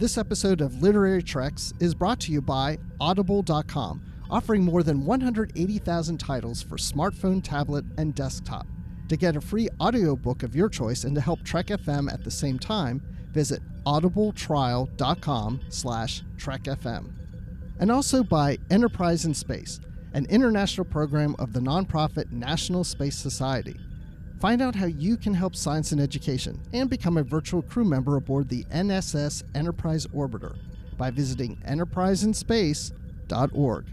This episode of Literary Treks is brought to you by Audible.com, offering more than 180,000 titles for smartphone, tablet, and desktop. To get a free audiobook of your choice and to help Trek FM at the same time, visit audibletrial.com/trekfm. And also by Enterprise in Space, an international program of the nonprofit National Space Society. Find out how you can help science and education and become a virtual crew member aboard the NSS Enterprise Orbiter by visiting enterpriseinspace.org.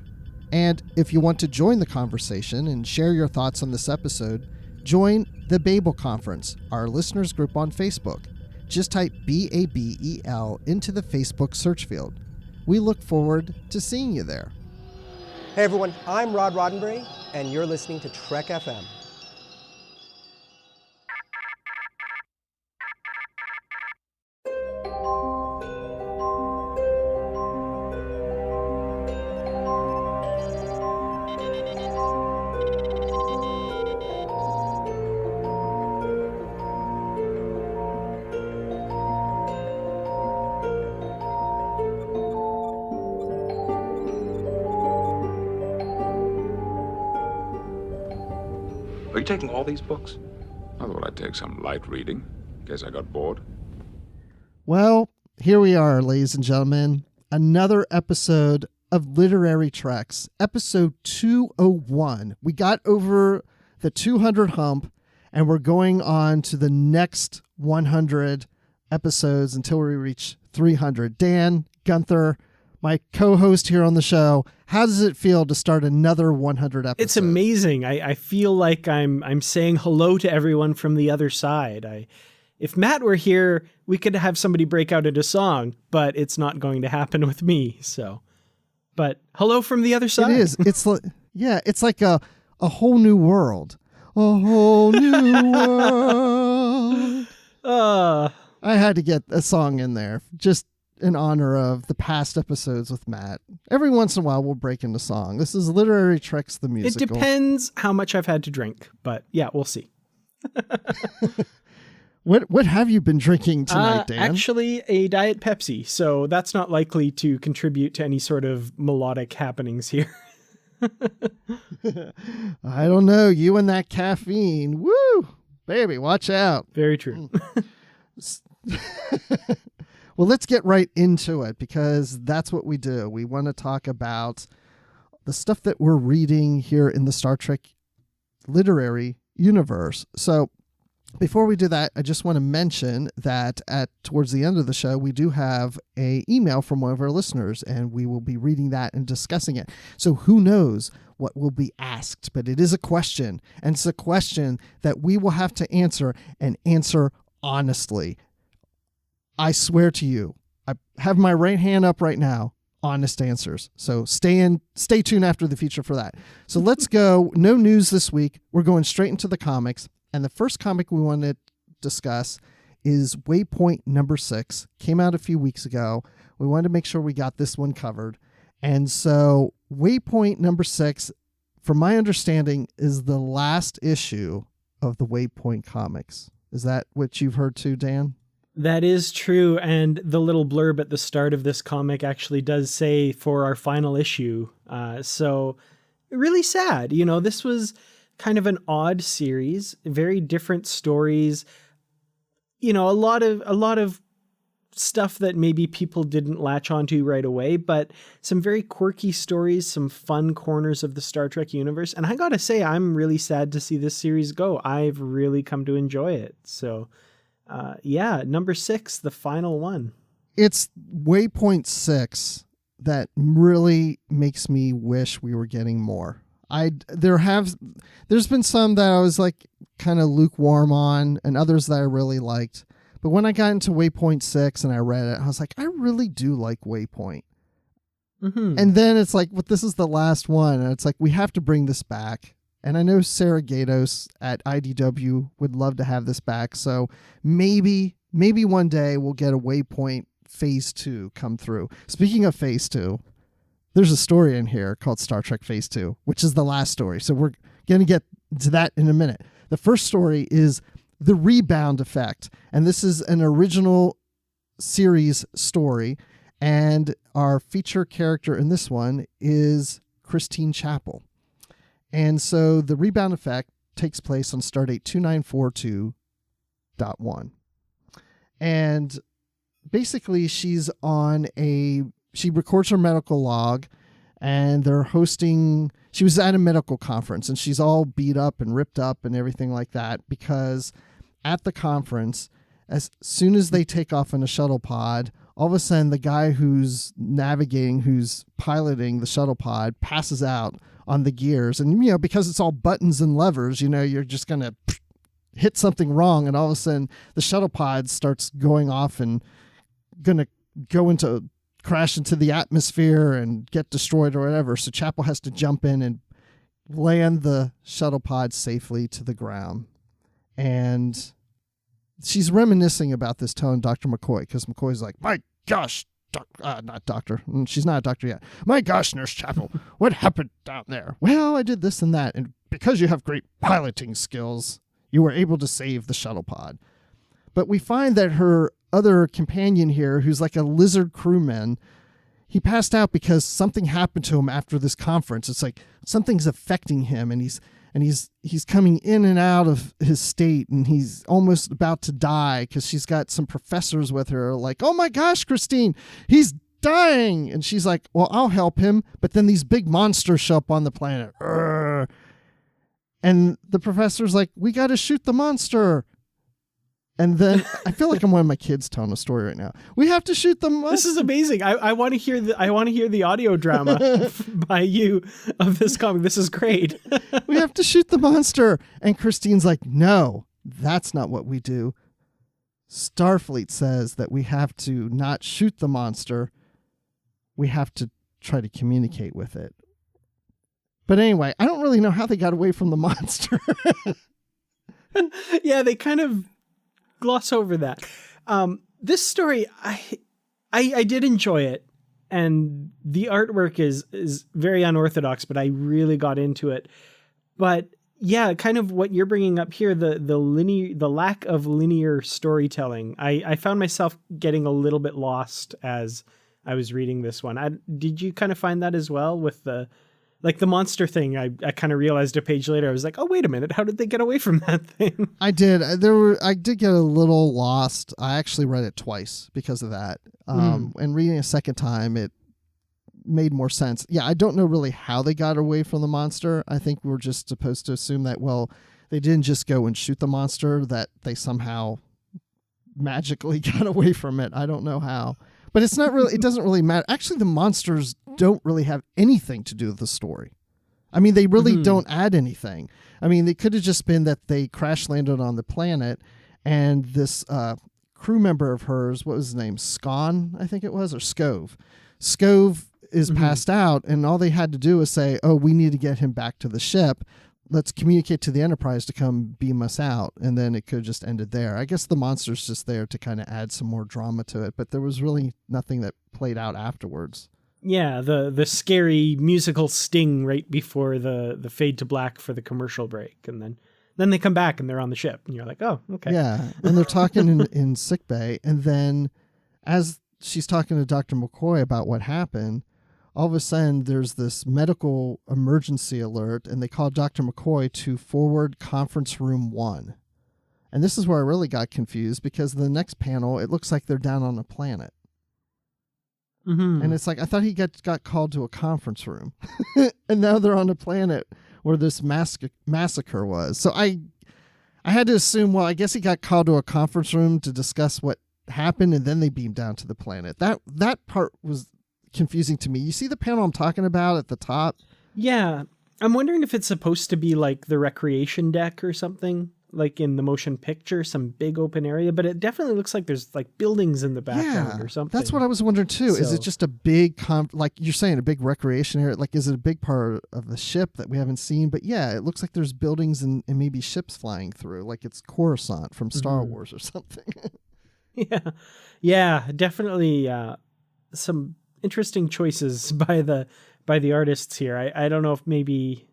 And if you want to join the conversation and share your thoughts on this episode, join the Babel Conference, our listeners group on Facebook. Just type BABEL into the Facebook search field. We look forward to seeing you there. Hey everyone, I'm Rod Roddenberry, and you're listening to Trek FM. Are you taking all these books? I thought I'd take some light reading, in case I got bored. Well, here we are, ladies and gentlemen. Another episode of Literary Treks, episode 201. We got over the 200 hump, and we're going on to the next 100 episodes until we reach 300. Dan, Gunther, my co-host here on the show, how does it feel to start another 100 episodes? It's amazing. I feel like I'm saying hello to everyone from the other side. If Matt were here, we could have somebody break out into song, but it's not going to happen with me. So, but hello from the other side. It is. It's like, yeah, it's like a whole new world. A whole new world. I had to get a song in there just in honor of the past episodes with Matt. Every once in a while, we'll break into song. This is Literary Treks, the musical. It depends how much I've had to drink, but yeah, we'll see. What have you been drinking tonight, Dan? Actually, a Diet Pepsi, so that's not likely to contribute to any sort of melodic happenings here. I don't know. You and that caffeine. Woo! Baby, watch out. Very true. Well, let's get right into it because that's what we do. We want to talk about the stuff that we're reading here in the Star Trek literary universe. So before we do that, I just want to mention that towards the end of the show, we do have an email from one of our listeners, and we will be reading that and discussing it. So who knows what will be asked, but it is a question, and it's a question that we will have to answer and answer honestly. I swear to you, I have my right hand up right now, honest answers. So stay tuned after the feature for that. So let's go. No news this week. We're going straight into the comics. And the first comic we want to discuss is Waypoint number 6. Came out a few weeks ago. We wanted to make sure we got this one covered. And so Waypoint number 6, from my understanding, is the last issue of the Waypoint comics. Is that what you've heard too, Dan? That is true, and the little blurb at the start of this comic actually does say for our final issue. So really sad. You know, this was kind of an odd series, very different stories. You know, a lot of stuff that maybe people didn't latch onto right away, but some very quirky stories, some fun corners of the Star Trek universe. And I gotta say, I'm really sad to see this series go. I've really come to enjoy it. So yeah, number 6, the final one. It's Waypoint 6 that really makes me wish we were getting more. There's been some that I was like kind of lukewarm on and others that I really liked. But when I got into Waypoint 6 and I read it, I was like, I really do like Waypoint. Mm-hmm. And then it's like, well, this is the last one. And it's like, we have to bring this back. And I know Sarah Gatos at IDW would love to have this back. So maybe one day we'll get a Waypoint Phase 2 come through. Speaking of Phase 2, there's a story in here called Star Trek Phase 2, which is the last story. So we're going to get to that in a minute. The first story is The Rebound Effect. And this is an original series story. And our feature character in this one is Christine Chapel. And so the rebound effect takes place on stardate 2942.1. And basically she records her medical log, and she was at a medical conference, and she's all beat up and ripped up and everything like that, because at the conference, as soon as they take off in a shuttle pod, all of a sudden the guy who's piloting the shuttle pod passes out on the gears. And, because it's all buttons and levers, you're just going to hit something wrong. And all of a sudden the shuttle pod starts going off and going to crash into the atmosphere and get destroyed or whatever. So Chapel has to jump in and land the shuttle pod safely to the ground. And she's reminiscing about this, telling Dr. McCoy, because McCoy's like, my gosh, not doctor. She's not a doctor yet. My gosh, Nurse Chapel, what happened down there? Well, I did this and that. And because you have great piloting skills, you were able to save the shuttle pod. But we find that her other companion here, who's like a lizard crewman, he passed out because something happened to him after this conference. It's like something's affecting him, and he's coming in and out of his state, and he's almost about to die because she's got some professors with her like, oh my gosh, Christine, he's dying. And she's like, well, I'll help him. But then these big monsters show up on the planet. Urgh. And the professor's like, we got to shoot the monster. And then I feel like I'm one of my kids telling a story right now. We have to shoot the monster. This is amazing. I want to hear the audio drama by you of this comic. This is great. We have to shoot the monster. And Christine's like, no, that's not what we do. Starfleet says that we have to not shoot the monster. We have to try to communicate with it. But anyway, I don't really know how they got away from the monster. Yeah, they kind of gloss over that. This story, I did enjoy it, and the artwork is very unorthodox, but I really got into it. But yeah, kind of what you're bringing up here, the lack of linear storytelling. I found myself getting a little bit lost as I was reading this one. Did you kind of find that as well with the monster thing? I kind of realized a page later, I was like, oh, wait a minute. How did they get away from that thing? I did. I did get a little lost. I actually read it twice because of that. And reading a second time, it made more sense. Yeah, I don't know really how they got away from the monster. I think we're just supposed to assume that, well, they didn't just go and shoot the monster, that they somehow magically got away from it. I don't know how. But it's not really, it doesn't really matter. Actually, the monsters don't really have anything to do with the story. I mean, they really don't add anything. I mean, it could have just been that they crash landed on the planet, and this crew member of hers, what was his name? Scone, I think it was, or Scove. Scove is passed out, and all they had to do was say, oh, we need to get him back to the ship. Let's communicate to the Enterprise to come beam us out. And then it could have just ended there. I guess the monster's just there to kind of add some more drama to it, but there was really nothing that played out afterwards. Yeah, the scary musical sting right before the fade to black for the commercial break. And then they come back and they're on the ship. And you're like, oh, okay. Yeah, and they're talking in sickbay. And then as she's talking to Dr. McCoy about what happened, all of a sudden there's this medical emergency alert, and they call Dr. McCoy to forward conference room 1. And this is where I really got confused, because the next panel, it looks like they're down on a planet. And it's like, I thought he got called to a conference room. And now they're on a planet where this massacre was. So I had to assume, well, I guess he got called to a conference room to discuss what happened, and then they beamed down to the planet. That part was confusing to me. You see the panel I'm talking about at the top? Yeah. I'm wondering if it's supposed to be like the recreation deck or something, like in the motion picture, some big open area, but it definitely looks like there's like buildings in the background or something. That's what I was wondering too. Is it just a big, like you're saying, a big recreation area? Like, is it a big part of the ship that we haven't seen? But yeah, it looks like there's buildings and maybe ships flying through, like it's Coruscant from Star Wars or something. Yeah, definitely some interesting choices by the artists here. I don't know if maybe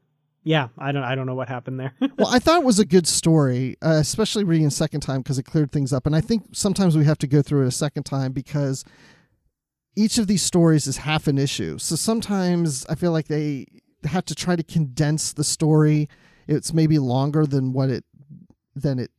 Yeah, I don't know what happened there. Well, I thought it was a good story, especially reading a second time because it cleared things up. And I think sometimes we have to go through it a second time because each of these stories is half an issue. So sometimes I feel like they have to try to condense the story. It's maybe longer than the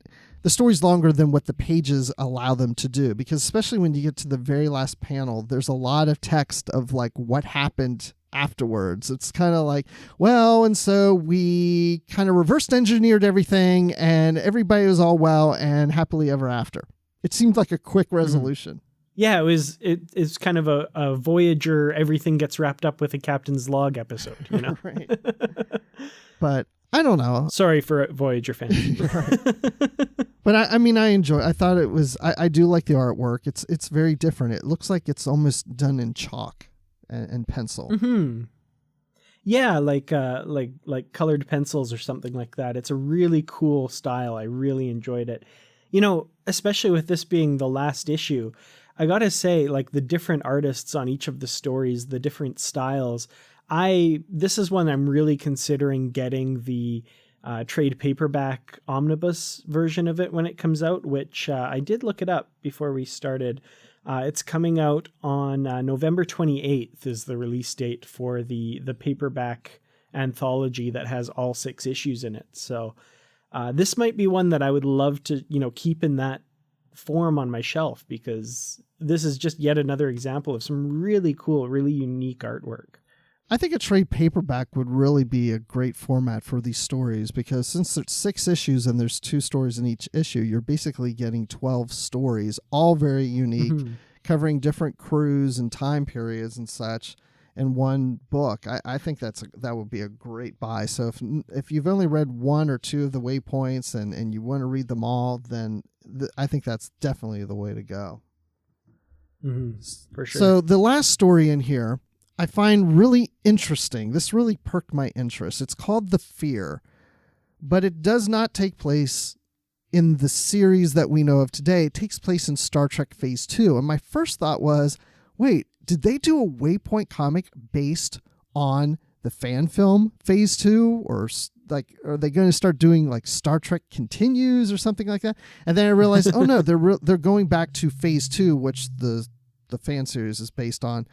story's longer than what the pages allow them to do, because especially when you get to the very last panel, there's a lot of text of like what happened afterwards. It's kind of like, well, and so we kind of reversed engineered everything and everybody was all well and happily ever after. It seemed like a quick resolution. Yeah, it's kind of a Voyager, everything gets wrapped up with a captain's log episode, you know? Right. But I don't know. Sorry for Voyager fans. But I enjoy. I thought it was. I do like the artwork. It's very different. It looks like it's almost done in chalk and pencil. Mm-hmm. Yeah, like colored pencils or something like that. It's a really cool style. I really enjoyed it. You know, especially with this being the last issue, I gotta say, like the different artists on each of the stories, the different styles. This is one I'm really considering getting the trade paperback omnibus version of it when it comes out, which I did look it up before we started. It's coming out on November 28th is the release date for the paperback anthology that has all 6 issues in it. So this might be one that I would love to, keep in that form on my shelf, because this is just yet another example of some really cool, really unique artwork. I think a trade paperback would really be a great format for these stories, because since there's 6 issues and there's 2 stories in each issue, you're basically getting 12 stories, all very unique, covering different crews and time periods and such in one book. I think that would be a great buy. So if you've only read 1 or 2 of the Waypoints and you want to read them all, then I think that's definitely the way to go. Mm-hmm. For sure. So the last story in here I find really interesting. This really perked my interest. It's called The Fear, but it does not take place in the series that we know of today. It takes place in Star Trek Phase 2. And my first thought was, wait, did they do a Waypoint comic based on the fan film Phase 2? Or like, are they going to start doing like Star Trek Continues or something like that? And then I realized, oh no, they're going back to Phase 2, which the fan series is based on.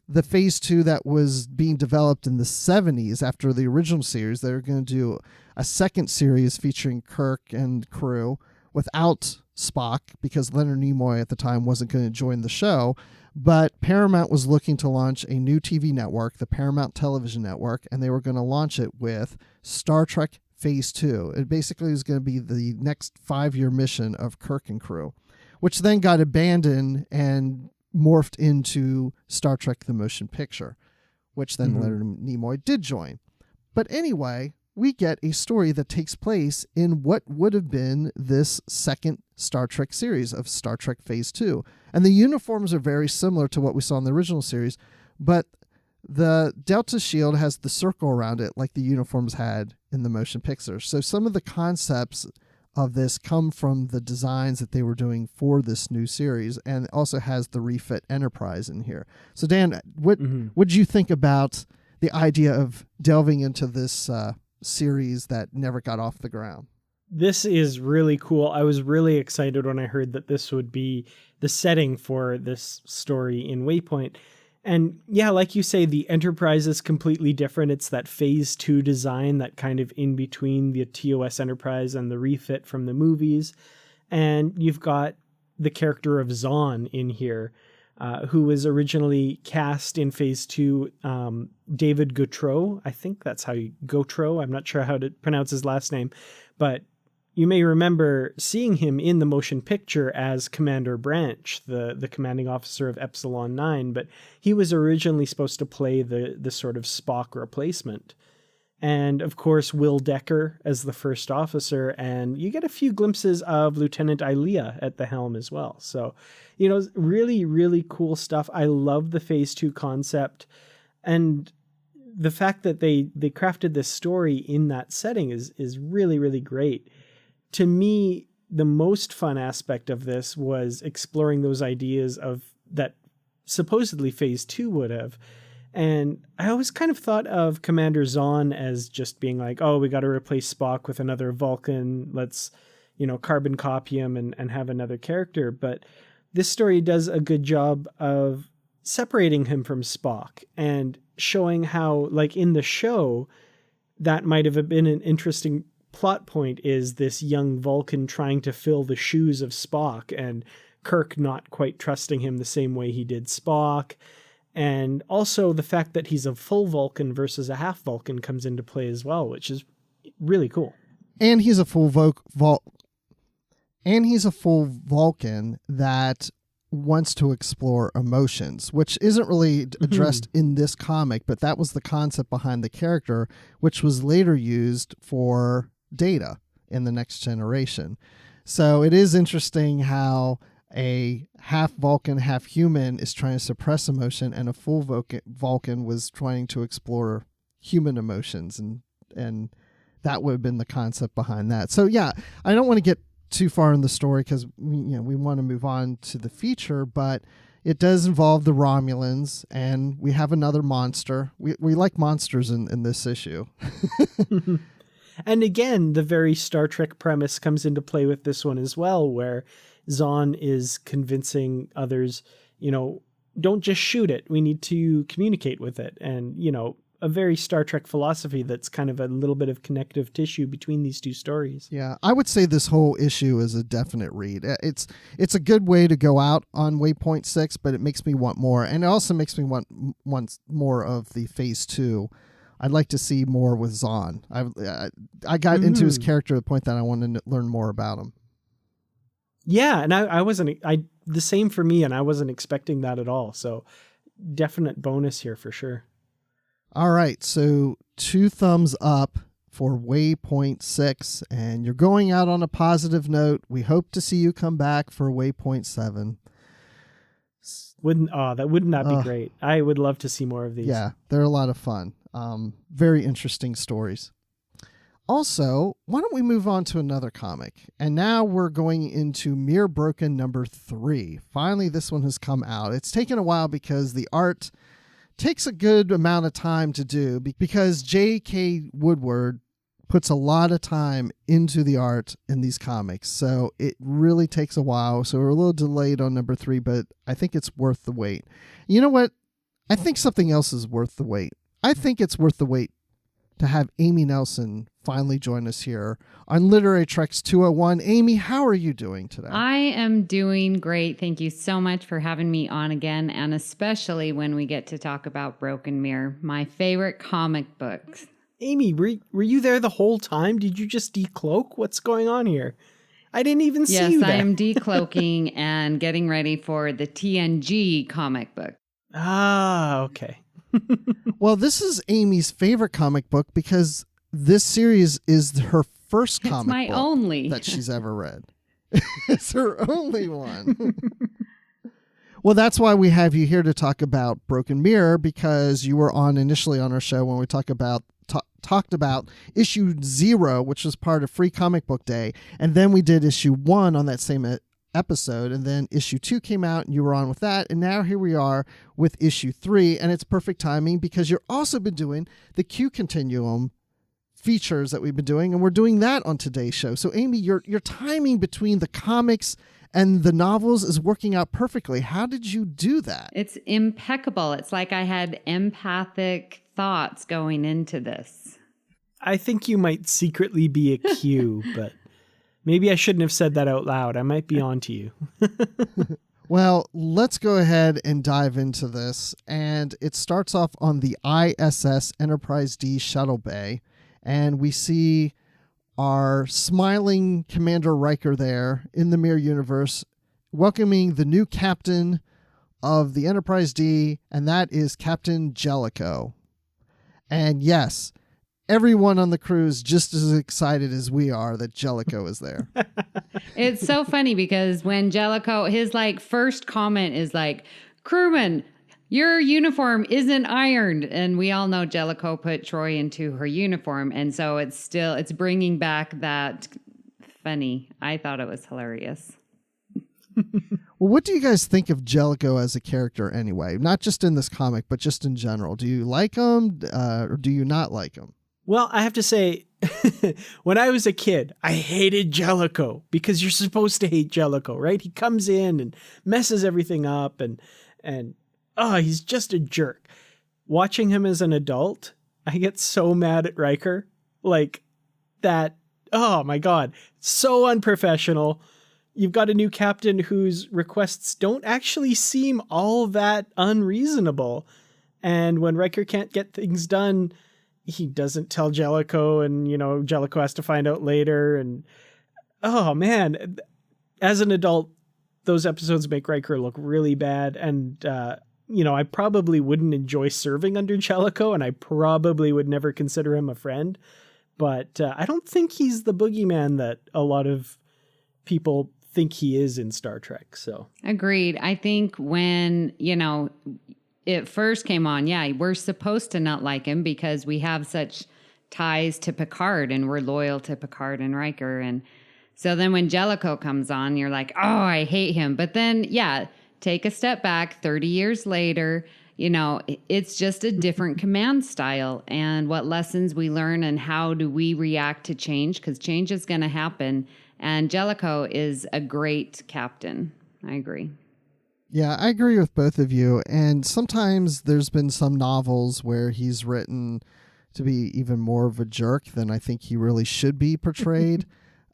The Phase 2 that was being developed in the 70s after the original series. They're going to do a second series featuring Kirk and crew without Spock, because Leonard Nimoy at the time wasn't going to join the show. But Paramount was looking to launch a new TV network, the Paramount Television Network, and they were going to launch it with Star Trek Phase 2. It basically was going to be the next 5-year mission of Kirk and crew, which then got abandoned and morphed into Star Trek The Motion Picture, which then Leonard Nimoy did join. But anyway, we get a story that takes place in what would have been this second Star Trek series of Star Trek Phase 2. And the uniforms are very similar to what we saw in the original series, but the Delta shield has the circle around it like the uniforms had in the motion picture. So some of the concepts of this come from the designs that they were doing for this new series, and also has the refit Enterprise in here. So Dan, what did you think about the idea of delving into this series that never got off the ground? This is really cool. I was really excited when I heard that this would be the setting for this story in Waypoint. And yeah, like you say, the Enterprise is completely different. It's that Phase 2 design, that kind of in between the TOS Enterprise and the refit from the movies. And you've got the character of Zahn in here, who was originally cast in Phase 2, David Gautreaux. I think that's how you... Gautreaux. I'm not sure how to pronounce his last name. But you may remember seeing him in the motion picture as Commander Branch, the commanding officer of Epsilon 9, but he was originally supposed to play the sort of Spock replacement. And of course, Will Decker as the first officer, and you get a few glimpses of Lieutenant Ilea at the helm as well. So, really, really cool stuff. I love the Phase 2 concept, and the fact that they crafted this story in that setting is really, really great. To me, the most fun aspect of this was exploring those ideas of that supposedly Phase 2 would have, And I always kind of thought of Commander Zahn as just being like, oh, we got to replace Spock with another Vulcan. Let's, carbon copy him and have another character. But this story does a good job of separating him from Spock and showing how, like in the show, that might have been an interesting plot point, is this young Vulcan trying to fill the shoes of Spock and Kirk not quite trusting him the same way he did Spock. And also the fact that he's a full Vulcan versus a half Vulcan comes into play as well, which is really cool. And he's a full Vulcan that wants to explore emotions, which isn't really addressed in this comic, but that was the concept behind the character, which was later used for Data in the Next Generation. So it is interesting how a half Vulcan, half human is trying to suppress emotion, and a full Vulcan was trying to explore human emotions, and that would have been the concept behind that. So yeah, I don't want to get too far in the story because we want to move on to the feature, but it does involve the Romulans, and we have another monster. We like monsters in this issue. And again, the very Star Trek premise comes into play with this one as well, where Zahn is convincing others, don't just shoot it. We need to communicate with it. And, a very Star Trek philosophy that's kind of a little bit of connective tissue between these two stories. Yeah, I would say this whole issue is a definite read. It's a good way to go out on Waypoint 6, but it makes me want more. And it also makes me want more of the Phase 2. I'd like to see more with Zahn. I got into his character to the point that I wanted to learn more about him. Yeah, and the same for me, and I wasn't expecting that at all. So definite bonus here for sure. All right, so 2 thumbs up for Waypoint 6, and you're going out on a positive note. We hope to see you come back for Waypoint 7. Wouldn't that be great? I would love to see more of these. Yeah, they're a lot of fun. Very interesting stories. Also, why don't we move on to another comic? And now we're going into Mirror Broken number 3. Finally, this one has come out. It's taken a while because the art takes a good amount of time to do, because J.K. Woodward puts a lot of time into the art in these comics. So it really takes a while. So we're a little delayed on number 3, but I think it's worth the wait. You know what? I think something else is worth the wait. I think it's worth the wait to have Amy Nelson finally join us here on Literary Treks 201. Amy, how are you doing today? I am doing great. Thank you so much for having me on again, and especially when we get to talk about Broken Mirror, my favorite comic books. Amy, were you there the whole time? Did you just decloak? What's going on here? I didn't even see you there. Yes, I am decloaking and getting ready for the TNG comic book. Ah, okay. Well, this is Amy's favorite comic book because this series is her first comic book only that she's ever read. It's her only one. Well, that's why we have you here to talk about Broken Mirror, because you were initially on our show when we talked about issue 0, which was part of Free Comic Book Day, and then we did issue 1 on that same episode, and then issue 2 came out and you were on with that, and now here we are with issue 3, and it's perfect timing because you've also been doing the Q Continuum features that we've been doing, and we're doing that on today's show. So Amy, your timing between the comics and the novels is working out perfectly. How did you do that? It's impeccable. It's like I had empathic thoughts going into this. I think you might secretly be a Q, but maybe I shouldn't have said that out loud. I might be on to you. Well, let's go ahead and dive into this. And it starts off on the ISS Enterprise D shuttle bay. And we see our smiling Commander Riker there in the Mirror Universe, welcoming the new captain of the Enterprise D, and that is Captain Jellicoe. And yes, everyone on the crew is just as excited as we are that Jellicoe is there. It's so funny because when Jellicoe, his first comment is like, crewman, your uniform isn't ironed. And we all know Jellicoe put Troy into her uniform. And so it's bringing back that funny. I thought it was hilarious. Well, what do you guys think of Jellicoe as a character anyway? Not just in this comic, but just in general. Do you like him or do you not like him? Well, I have to say, when I was a kid, I hated Jellicoe because you're supposed to hate Jellicoe, right? He comes in and messes everything up and he's just a jerk. Watching him as an adult, I get so mad at Riker. Like that, oh my God, so unprofessional. You've got a new captain whose requests don't actually seem all that unreasonable. And when Riker can't get things done, he doesn't tell Jellicoe, and, Jellicoe has to find out later. And, oh man, as an adult, those episodes make Riker look really bad. And, I probably wouldn't enjoy serving under Jellicoe, and I probably would never consider him a friend. But I don't think he's the boogeyman that a lot of people think he is in Star Trek. So agreed. I think when, it first came on, we're supposed to not like him because we have such ties to Picard and we're loyal to Picard and Riker. And so then when Jellicoe comes on, you're like, oh, I hate him. But then, take a step back 30 years later, it's just a different command style and what lessons we learn and how do we react to change, because change is going to happen. And Jellicoe is a great captain. I agree. Yeah, I agree with both of you. And sometimes there's been some novels where he's written to be even more of a jerk than I think he really should be portrayed.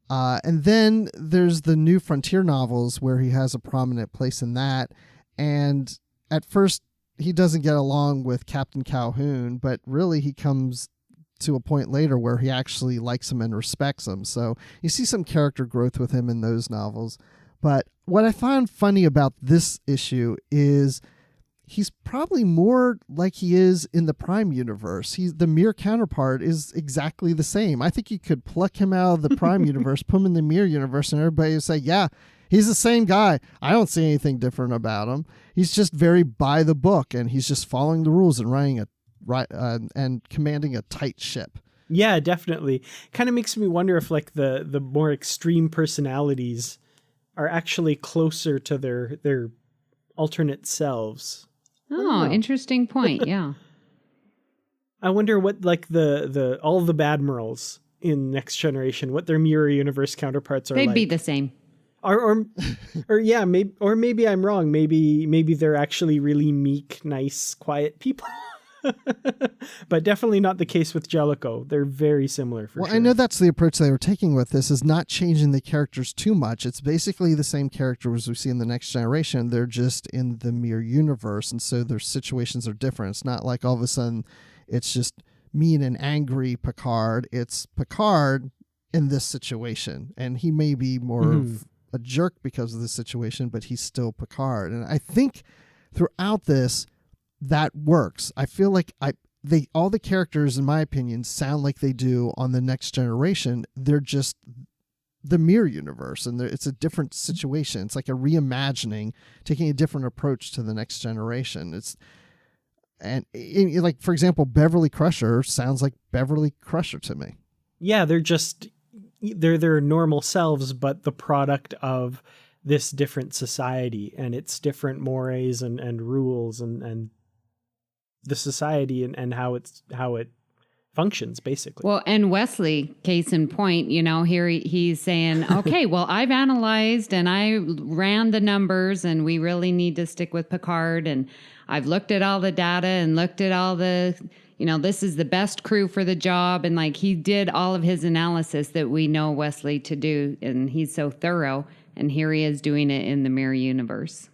And then there's the New Frontier novels where he has a prominent place in that. And at first, he doesn't get along with Captain Calhoun, but really he comes to a point later where he actually likes him and respects him. So you see some character growth with him in those novels. But what I found funny about this issue is he's probably more like he is in the Prime universe. The Mirror counterpart is exactly the same. I think you could pluck him out of the Prime universe, put him in the Mirror universe, and everybody would say, yeah, he's the same guy. I don't see anything different about him. He's just very by the book, and he's just following the rules and running and commanding a tight ship. Yeah, definitely. Kind of makes me wonder if like the more extreme personalities are actually closer to their alternate selves. Oh, interesting point. Yeah. I wonder what like the all the Badmirals in Next Generation, what their Mirror Universe counterparts are They'd like. be the same. Or maybe I'm wrong. Maybe they're actually really meek, nice, quiet people. But definitely not the case with Jellicoe. They're very similar for sure. I know that's the approach they were taking with this, is not changing the characters too much. It's basically the same characters we see in the Next Generation. They're just in the Mirror universe, and so their situations are different. It's not like all of a sudden it's just mean and angry Picard. It's Picard in this situation, and he may be more of a jerk because of the situation, but he's still Picard. And I think throughout this, that works. I feel like all the characters, in my opinion, sound like they do on the Next Generation. They're just the Mirror universe, and it's a different situation. It's like a reimagining, taking a different approach to the Next Generation. Like, for example, Beverly Crusher sounds like Beverly Crusher to me. Yeah, they're their normal selves, but the product of this different society and its different mores and rules and the society and how it functions, basically. Well, and Wesley, case in point, here he's saying, okay, well, I've analyzed and I ran the numbers and we really need to stick with Picard. And I've looked at all the data and looked at all the, this is the best crew for the job. And like he did all of his analysis that we know Wesley to do. And he's so thorough. And here he is doing it in the Mirror universe.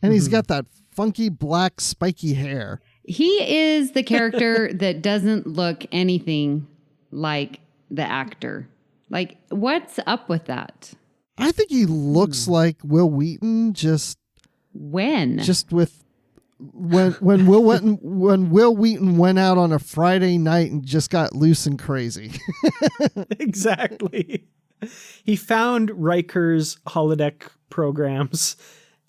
And he's got that funky black spiky hair. He is the character that doesn't look anything like the actor. Like, what's up with that? I think he looks like Will Wheaton. When Will Wheaton went out on a Friday night and just got loose and crazy. Exactly. He found Riker's holodeck programs.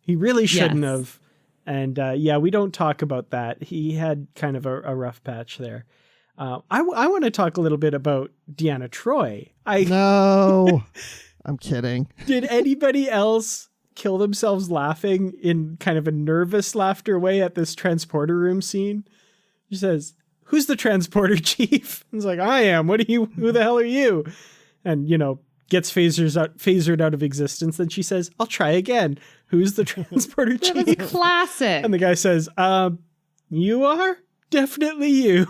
He really shouldn't have. And we don't talk about that. He had kind of a rough patch there. I want to talk a little bit about Deanna Troi. No, I'm kidding. Did anybody else kill themselves laughing in kind of a nervous laughter way at this transporter room scene. She says, "Who's the transporter chief?" It's like, "I am. Who the hell are you?" And, gets phasered out of existence. Then she says, "I'll try again. Who's the transporter chief?" That was classic. And the guy says, "You are? Definitely you."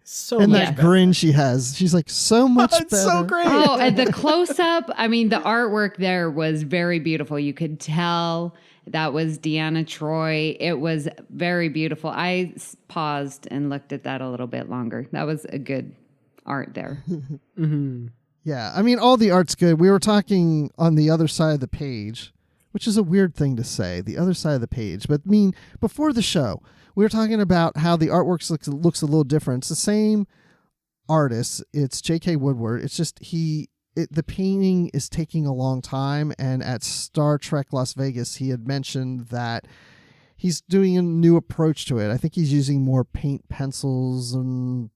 So and much that better. grin she has, she's like, so much It's better. so great. Oh, and the close-up, I mean, the artwork there was very beautiful. You could tell that was Deanna Troi. It was very beautiful. I paused and looked at that a little bit longer. That was a good art there. Mm-hmm. Yeah, I mean, all the art's good. We were talking on the other side of the page, which is a weird thing to say, the other side of the page. But I mean, before the show, we were talking about how the artwork looks a little different. It's the same artist. It's J.K. Woodward. It's just the painting is taking a long time. And at Star Trek Las Vegas, he had mentioned that he's doing a new approach to it. I think he's using more paint pencils and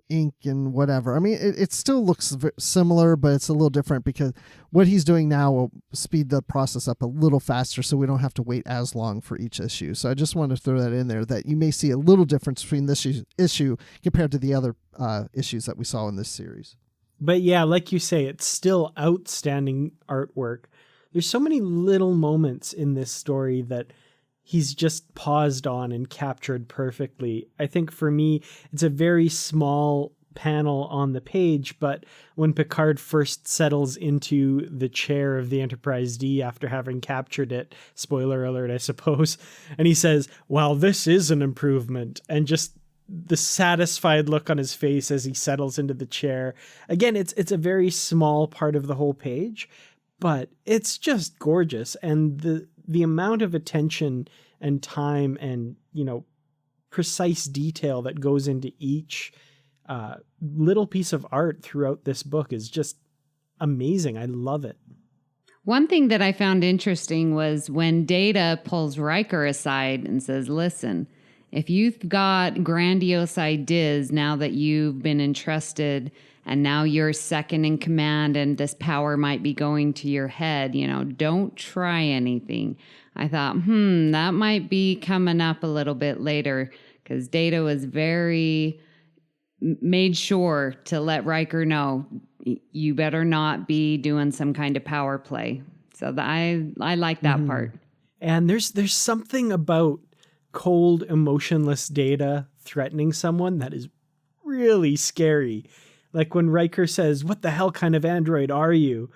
ink and whatever. I mean, it still looks similar, but it's a little different because what he's doing now will speed the process up a little faster, so we don't have to wait as long for each issue. So I just wanted to throw that in there, that you may see a little difference between this issue compared to the other issues that we saw in this series. But yeah, like you say, it's still outstanding artwork. There's so many little moments in this story that he's just paused on and captured perfectly. I think for me, it's a very small panel on the page, but when Picard first settles into the chair of the Enterprise D after having captured it, spoiler alert, I suppose, and he says, "Well, this is an improvement," and just the satisfied look on his face as he settles into the chair. Again, it's a very small part of the whole page, but it's just gorgeous. And the amount of attention and time and, precise detail that goes into each little piece of art throughout this book is just amazing. I love it. One thing that I found interesting was when Data pulls Riker aside and says, "Listen, if you've got grandiose ideas now that you've been entrusted and now you're second in command and this power might be going to your head, don't try anything." I thought, that might be coming up a little bit later, because Data was made sure to let Riker know, you better not be doing some kind of power play. So I like that part. And there's something about cold, emotionless Data threatening someone that is really scary. Like when Riker says, "What the hell kind of android are you?"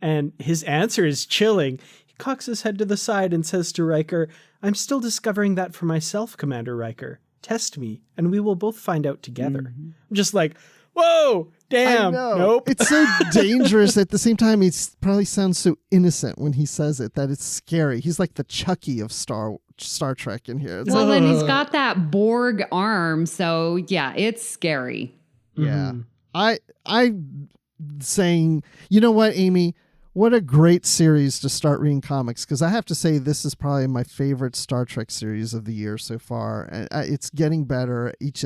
And his answer is chilling. He cocks his head to the side and says to Riker, "I'm still discovering that for myself, Commander Riker. Test me, and we will both find out together." I'm just like, whoa, damn, nope. It's so dangerous. At the same time, he probably sounds so innocent when he says it that it's scary. He's like the Chucky of Star Trek in here. It's Well, and he's got that Borg arm, so yeah, it's scary. Yeah. I saying, you know what, Amy? What a great series to start reading comics, because I have to say this is probably my favorite Star Trek series of the year so far. And it's getting better each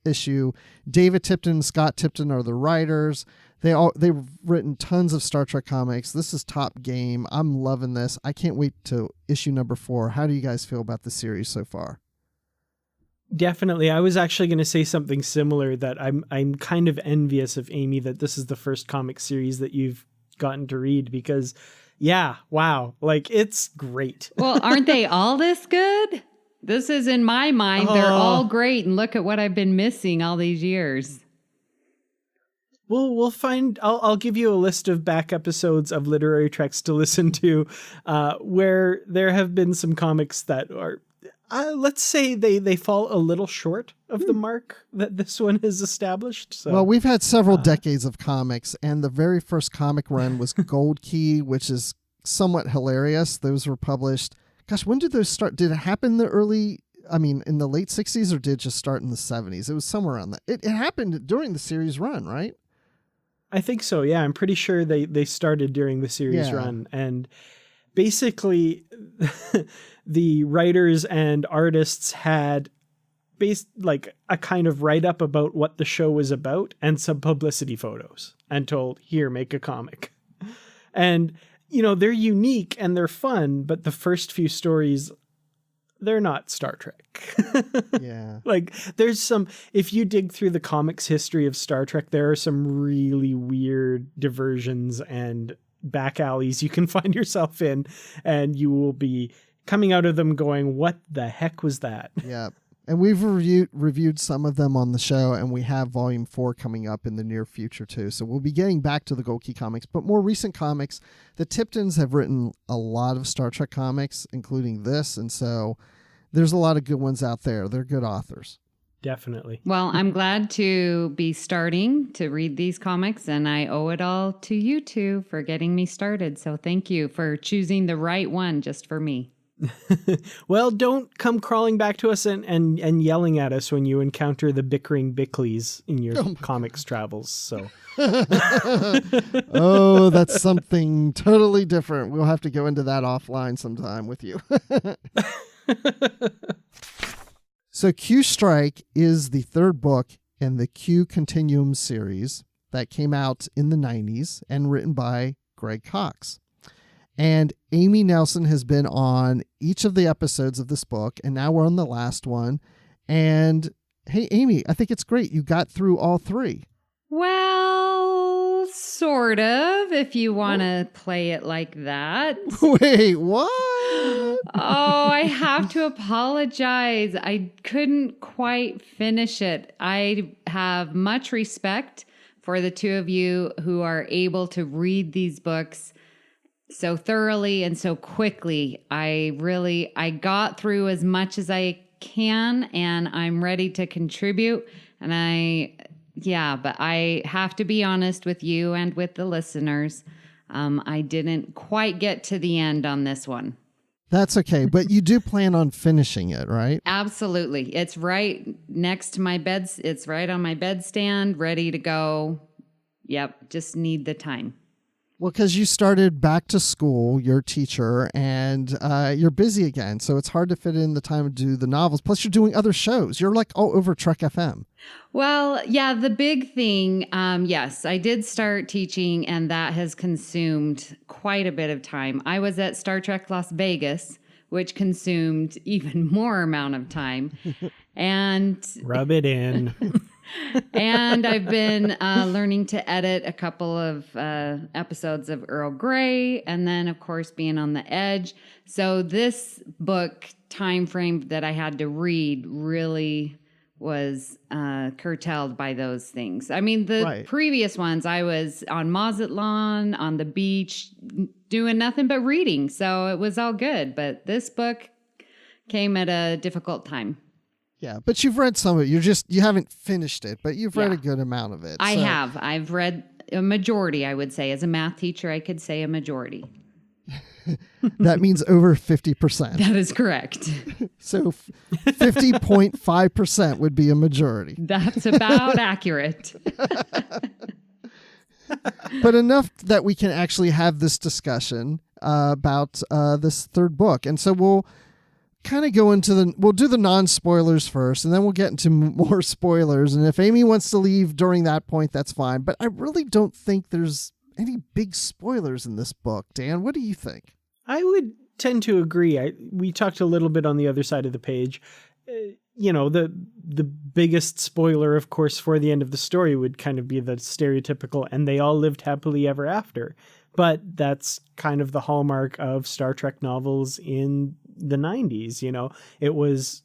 issue. David Tipton and Scott Tipton are the writers. They've written tons of Star Trek comics. This is top game. I'm loving this. I can't wait to issue number 4. How do you guys feel about the series so far? Definitely. I was actually going to say something similar, that I'm kind of envious of Amy that this is the first comic series that you've gotten to read, because wow, like it's great. Well, aren't they all this good? This is, in my mind, they're all great, and look at what I've been missing all these years. We'll find. I'll give you a list of back episodes of Literary Treks to listen to, where there have been some comics that are, let's say they fall a little short of the mark that this one has established. So, well, we've had several decades of comics, and the very first comic run was Gold Key, which is somewhat hilarious. Those were published. Gosh, when did those start? Did it happen in the late 60s, or did it just start in the 70s? It was somewhere around that. It happened during the series run, right? I think so. Yeah, I'm pretty sure they started during the series run, and basically the writers and artists had like a kind of write up about what the show was about and some publicity photos, and told, "Here, make a comic." And they're unique and they're fun, but the first few stories, they're not Star Trek. Yeah. Like if you dig through the comics history of Star Trek, there are some really weird diversions and back alleys you can find yourself in, and you will be coming out of them going, what the heck was that? Yeah. And we've reviewed some of them on the show, and we have volume 4 coming up in the near future too. So we'll be getting back to the Gold Key comics, but more recent comics. The Tiptons have written a lot of Star Trek comics, including this. And so there's a lot of good ones out there. They're good authors. Definitely. Well, I'm glad to be starting to read these comics, and I owe it all to you two for getting me started. So thank you for choosing the right one just for me. Well, don't come crawling back to us and yelling at us when you encounter the bickering Bickleys in your comics travels. So, oh, that's something totally different. We'll have to go into that offline sometime with you. So Q Strike is the third book in the Q Continuum series that came out in the 90s and written by Greg Cox. And Amy Nelson has been on each of the episodes of this book, and now we're on the last one. And hey, Amy, I think it's great. You got through all 3. Well, sort of, if you want to play it like that. Wait, what? Oh, I have to apologize. I couldn't quite finish it. I have much respect for the two of you who are able to read these books so thoroughly and so quickly. I got through as much as I can, and I'm ready to contribute. And but I have to be honest with you and with the listeners. I didn't quite get to the end on this one. That's okay, but you do plan on finishing it, right? Absolutely. It's right next to my bed. It's right on my bedstand, ready to go. Yep, just need the time. Well, because you started back to school, you're a teacher, and you're busy again. So it's hard to fit in the time to do the novels. Plus, you're doing other shows. You're like all over Trek FM. Well, yeah, the big thing, yes, I did start teaching, and that has consumed quite a bit of time. I was at Star Trek Las Vegas, which consumed even more amount of time. And rub it in. And I've been learning to edit a couple of episodes of Earl Grey, and then, of course, being on the Edge. So this book time frame that I had to read really was curtailed by those things. I mean, the previous ones, I was on Mazatlan, on the beach, doing nothing but reading. So it was all good. But this book came at a difficult time. Yeah, but you've read some of it. You haven't finished it, but you've read a good amount of it. I have. I've read a majority, I would say. As a math teacher, I could say a majority. That means over 50%. That is correct. So 50.5% would be a majority. That's about accurate. But enough that we can actually have this discussion about this third book. And so we'll kind of go into we'll do the non-spoilers first, and then we'll get into more spoilers. And if Amy wants to leave during that point, that's fine. But I really don't think there's any big spoilers in this book. Dan, what do you think? I would tend to agree. We talked a little bit on the other side of the page. The biggest spoiler, of course, for the end of the story would kind of be the stereotypical, and they all lived happily ever after. But that's kind of the hallmark of Star Trek novels in the 90s. It was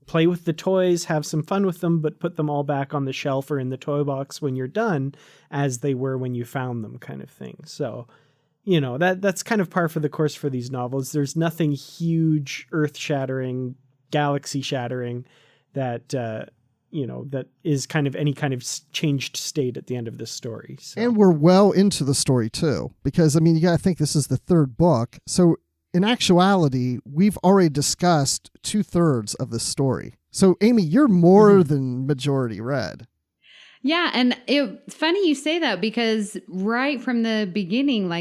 play with the toys, have some fun with them, but put them all back on the shelf or in the toy box when you're done, as they were when you found them, kind of thing. So, that's kind of par for the course for these novels. There's nothing huge, earth-shattering, galaxy-shattering that that is kind of any kind of changed state at the end of this story. So. And we're well into the story too, because you got to think this is the third book. So in actuality, we've already discussed 2/3 of the story. So Amy, you're more than majority read. Yeah. And it's funny you say that, because right from the beginning,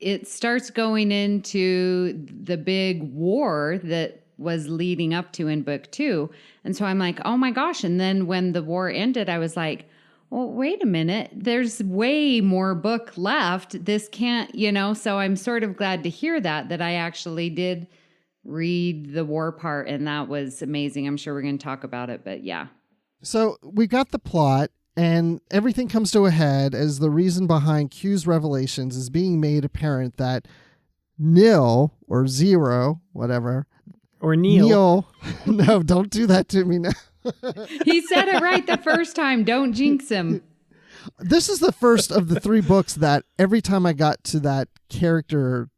it starts going into the big war that was leading up to in book 2. And so I'm like, oh my gosh. And then when the war ended, I was like, well, wait a minute, there's way more book left. This can't, so I'm sort of glad to hear that I actually did read the war part, and that was amazing. I'm sure we're going to talk about it, but yeah. So we got the plot, and everything comes to a head as the reason behind Q's revelations is being made apparent that nil or zero, whatever. Or Neil. No, don't do that to me now. He said it right the first time. Don't jinx him. This is the first of the 3 books that every time I got to that character,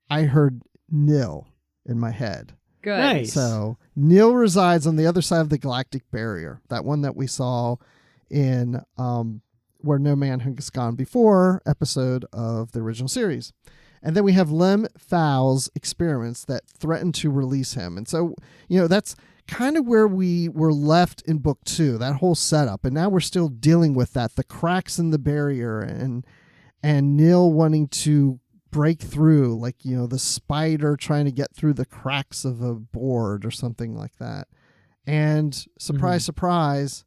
I heard nil in my head. Good. Nice. So Nil resides on the other side of the galactic barrier. That one that we saw in Where No Man Has Gone Before episode of the original series. And then we have Lem Fowl's experiments that threaten to release him. And so, that's kind of where we were left in book 2, that whole setup. And now we're still dealing with that, the cracks in the barrier and Nil wanting to break through, like, the spider trying to get through the cracks of a board or something like that. And surprise, surprise,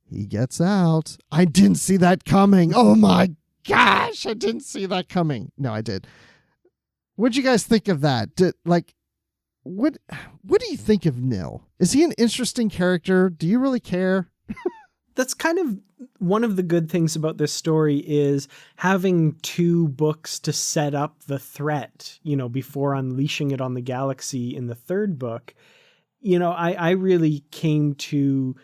he gets out. I didn't see that coming. Oh my gosh, I didn't see that coming. No, I did. What'd you guys think of that? What do you think of Nil? Is he an interesting character? Do you really care? That's kind of one of the good things about this story is having 2 books to set up the threat, before unleashing it on the galaxy in the 3rd book. I really came to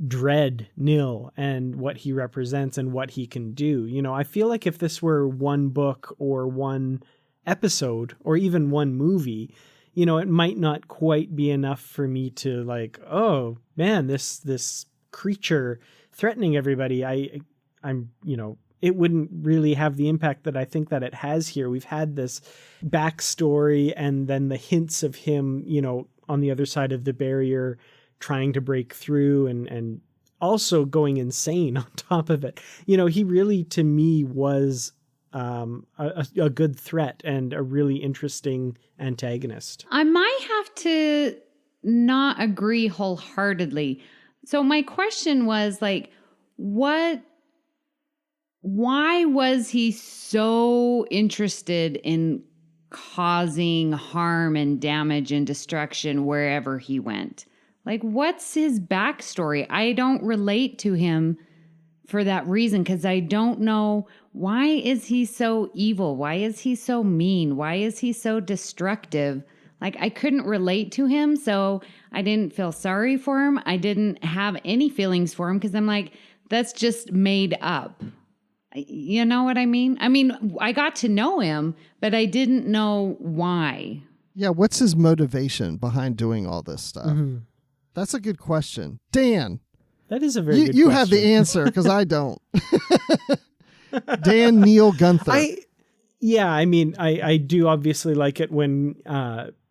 dread Nil and what he represents and what he can do. I feel like if this were 1 book or 1 episode or even 1 movie, it might not quite be enough for me to like, oh man, this creature threatening everybody. I'm it wouldn't really have the impact that I think that it has here. We've had this backstory and then the hints of him, on the other side of the barrier trying to break through and also going insane on top of it. He really, to me, was a good threat and a really interesting antagonist. I might have to not agree wholeheartedly. So my question was like, why was he so interested in causing harm and damage and destruction wherever he went? Like, what's his backstory? I don't relate to him for that reason, because I don't know, why is he so evil? Why is he so mean? Why is he so destructive? Like, I couldn't relate to him, so I didn't feel sorry for him. I didn't have any feelings for him because I'm like, that's just made up. You know what I mean? I mean, I got to know him, but I didn't know why. Yeah, what's his motivation behind doing all this stuff? Mm-hmm. That's a good question. Dan. That is a very good question. You have the answer because I don't. Dan Neil Gunther. I do obviously like it when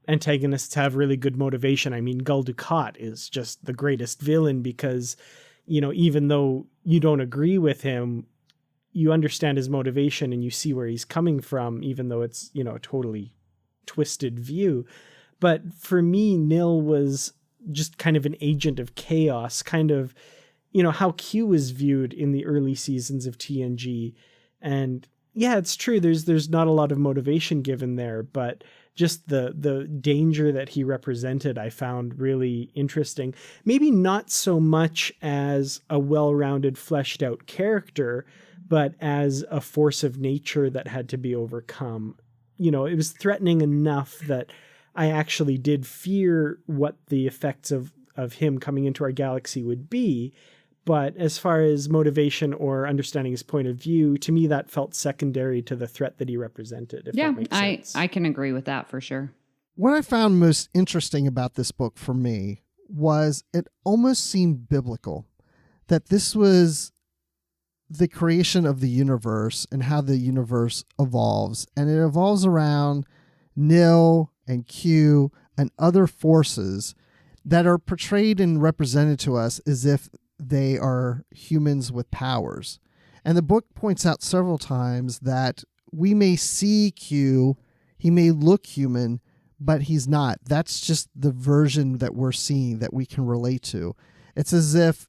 antagonists have really good motivation. I mean, Gul Dukat is just the greatest villain because, even though you don't agree with him, you understand his motivation and you see where he's coming from, even though it's, a totally twisted view. But for me, Nil was just kind of an agent of chaos, kind of, how Q was viewed in the early seasons of TNG. And yeah, it's true. There's not a lot of motivation given there, but just the danger that he represented, I found really interesting. Maybe not so much as a well-rounded, fleshed out character, but as a force of nature that had to be overcome. It was threatening enough that I actually did fear what the effects of him coming into our galaxy would be. But as far as motivation or understanding his point of view, to me, that felt secondary to the threat that he represented, if that makes sense. I can agree with that for sure. What I found most interesting about this book for me was it almost seemed biblical, that this was the creation of the universe and how the universe evolves. And it evolves around Nil and Q and other forces that are portrayed and represented to us as if they are humans with powers. And the book points out several times that we may see Q, he may look human, but he's not. That's just the version that we're seeing that we can relate to. It's as if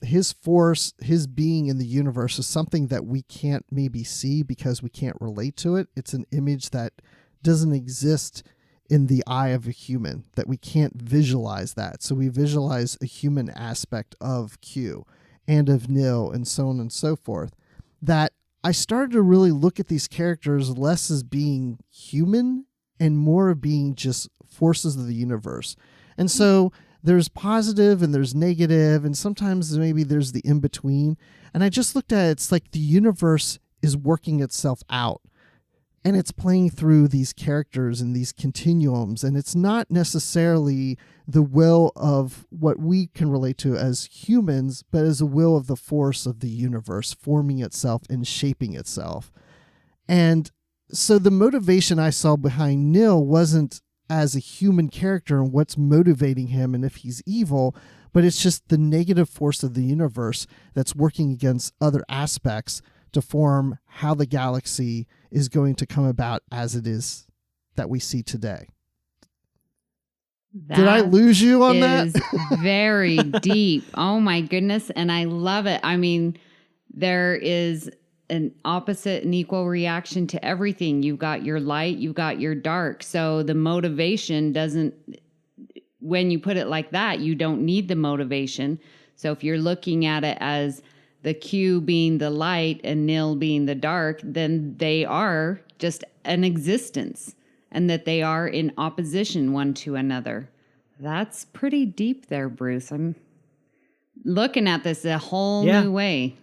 his force, his being in the universe is something that we can't maybe see because we can't relate to it. It's an image that doesn't exist in the eye of a human, that we can't visualize that. So we visualize a human aspect of Q and of Nil and so on and so forth, that I started to really look at these characters less as being human and more of being just forces of the universe. And so there's positive and there's negative, and sometimes maybe there's the in-between. And I just looked at it, it's like the universe is working itself out. And it's playing through these characters and these continuums. And it's not necessarily the will of what we can relate to as humans, but as a will of the force of the universe forming itself and shaping itself. And so the motivation I saw behind Nil wasn't as a human character and what's motivating him and if he's evil, but it's just the negative force of the universe that's working against other aspects to form how the galaxy is going to come about as it is that we see today. Did I lose you on that? Very deep. Oh my goodness. And I love it. I mean, there is an opposite and equal reaction to everything. You've got your light, you've got your dark. So the motivation doesn't, when you put it like that, you don't need the motivation. So if you're looking at it as the Q being the light and Nil being the dark, then they are just an existence and that they are in opposition one to another. That's pretty deep there, Bruce. I'm looking at this a whole new way.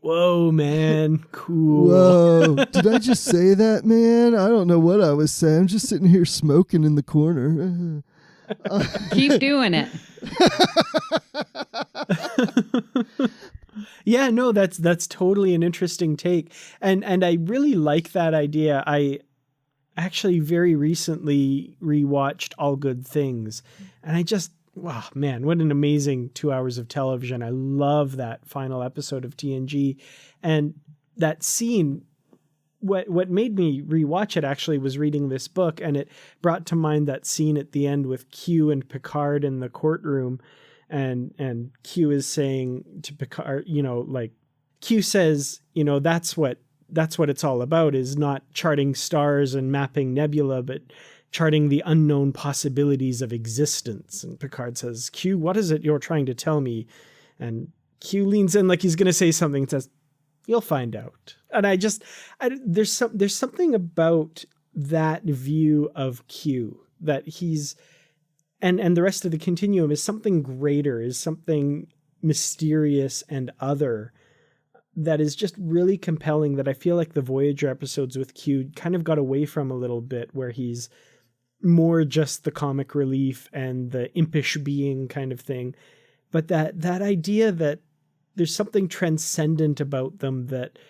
Whoa, man. Cool. Whoa. Did I just say that, man? I don't know what I was saying. I'm just sitting here smoking in the corner. Keep doing it. Yeah, no, that's totally an interesting take. And I really like that idea. I actually very recently rewatched All Good Things, and I just, wow, man, what an amazing 2 hours of television. I love that final episode of TNG. And that scene, what made me rewatch it actually was reading this book, and it brought to mind that scene at the end with Q and Picard in the courtroom, and Q is saying to Picard, you know, like Q says, you know, that's what it's all about, is not charting stars and mapping nebula, but charting the unknown possibilities of existence. And Picard says, Q, what is it you're trying to tell me? And Q leans in like he's going to say something and says, you'll find out. And there's something about that view of Q that he's, and the rest of the continuum is something greater, is something mysterious and other, that is just really compelling, that I feel like the Voyager episodes with Q kind of got away from a little bit, where he's more just the comic relief and the impish being kind of thing. But that idea that there's something transcendent about them that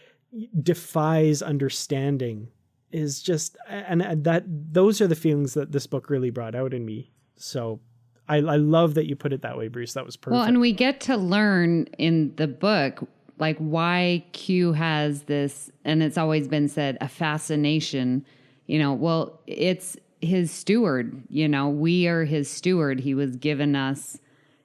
defies understanding is just, and that those are the feelings that this book really brought out in me. So I love that you put it that way, Bruce. That was perfect. Well, and we get to learn in the book, like, why Q has this, and it's always been said, a fascination, you know, well, it's his steward, you know, we are his steward. He was given us,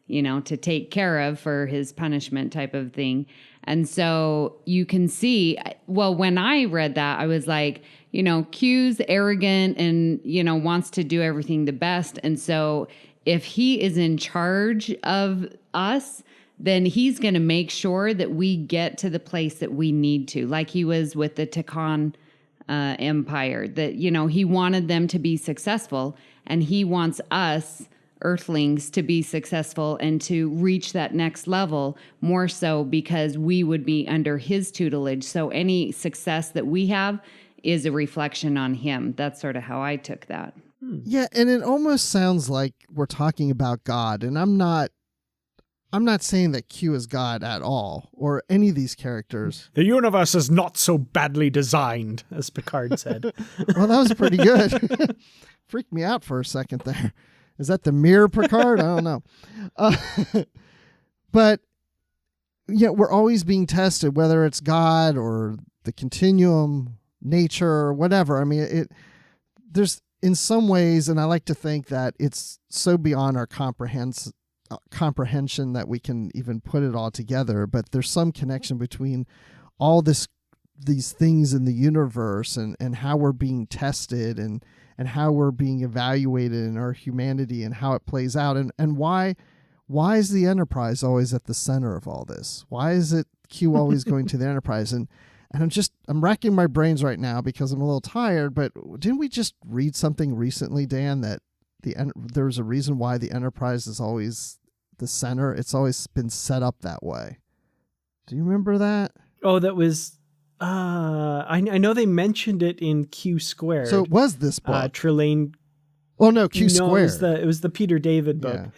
you know, to take care of for his punishment type of thing. And so you can see, well, when I read that, I was like, you know, Q's arrogant and, you know, wants to do everything the best. And so if he is in charge of us, then he's going to make sure that we get to the place that we need to, like he was with the Takan Empire, that, you know, he wanted them to be successful, and he wants us Earthlings to be successful and to reach that next level, more so because we would be under his tutelage. So any success that we have is a reflection on him. That's sort of how I took that. Yeah, and it almost sounds like we're talking about God, and I'm not saying that Q is God at all, or any of these characters. The universe is not so badly designed, as Picard said. Well, that was pretty good. Freaked me out for a second there. Is that the mirror Picard? I don't know. But yeah, we're always being tested, whether it's God or the continuum, nature, or whatever. I mean, there's in some ways, and I like to think that it's so beyond our comprehension that we can even put it all together, but there's some connection between all these things in the universe and how we're being tested and how we're being evaluated in our humanity and how it plays out. And why is the Enterprise always at the center of all this? Why is it Q always going to the Enterprise? And I'm racking my brains right now because I'm a little tired, but didn't we just read something recently, Dan, that there's a reason why the Enterprise is always the center? It's always been set up that way. Do you remember that? Oh, that was... I know they mentioned it in Q Squared. So it was this book. Trelane. Oh no, Q Squared. It was the Peter David book.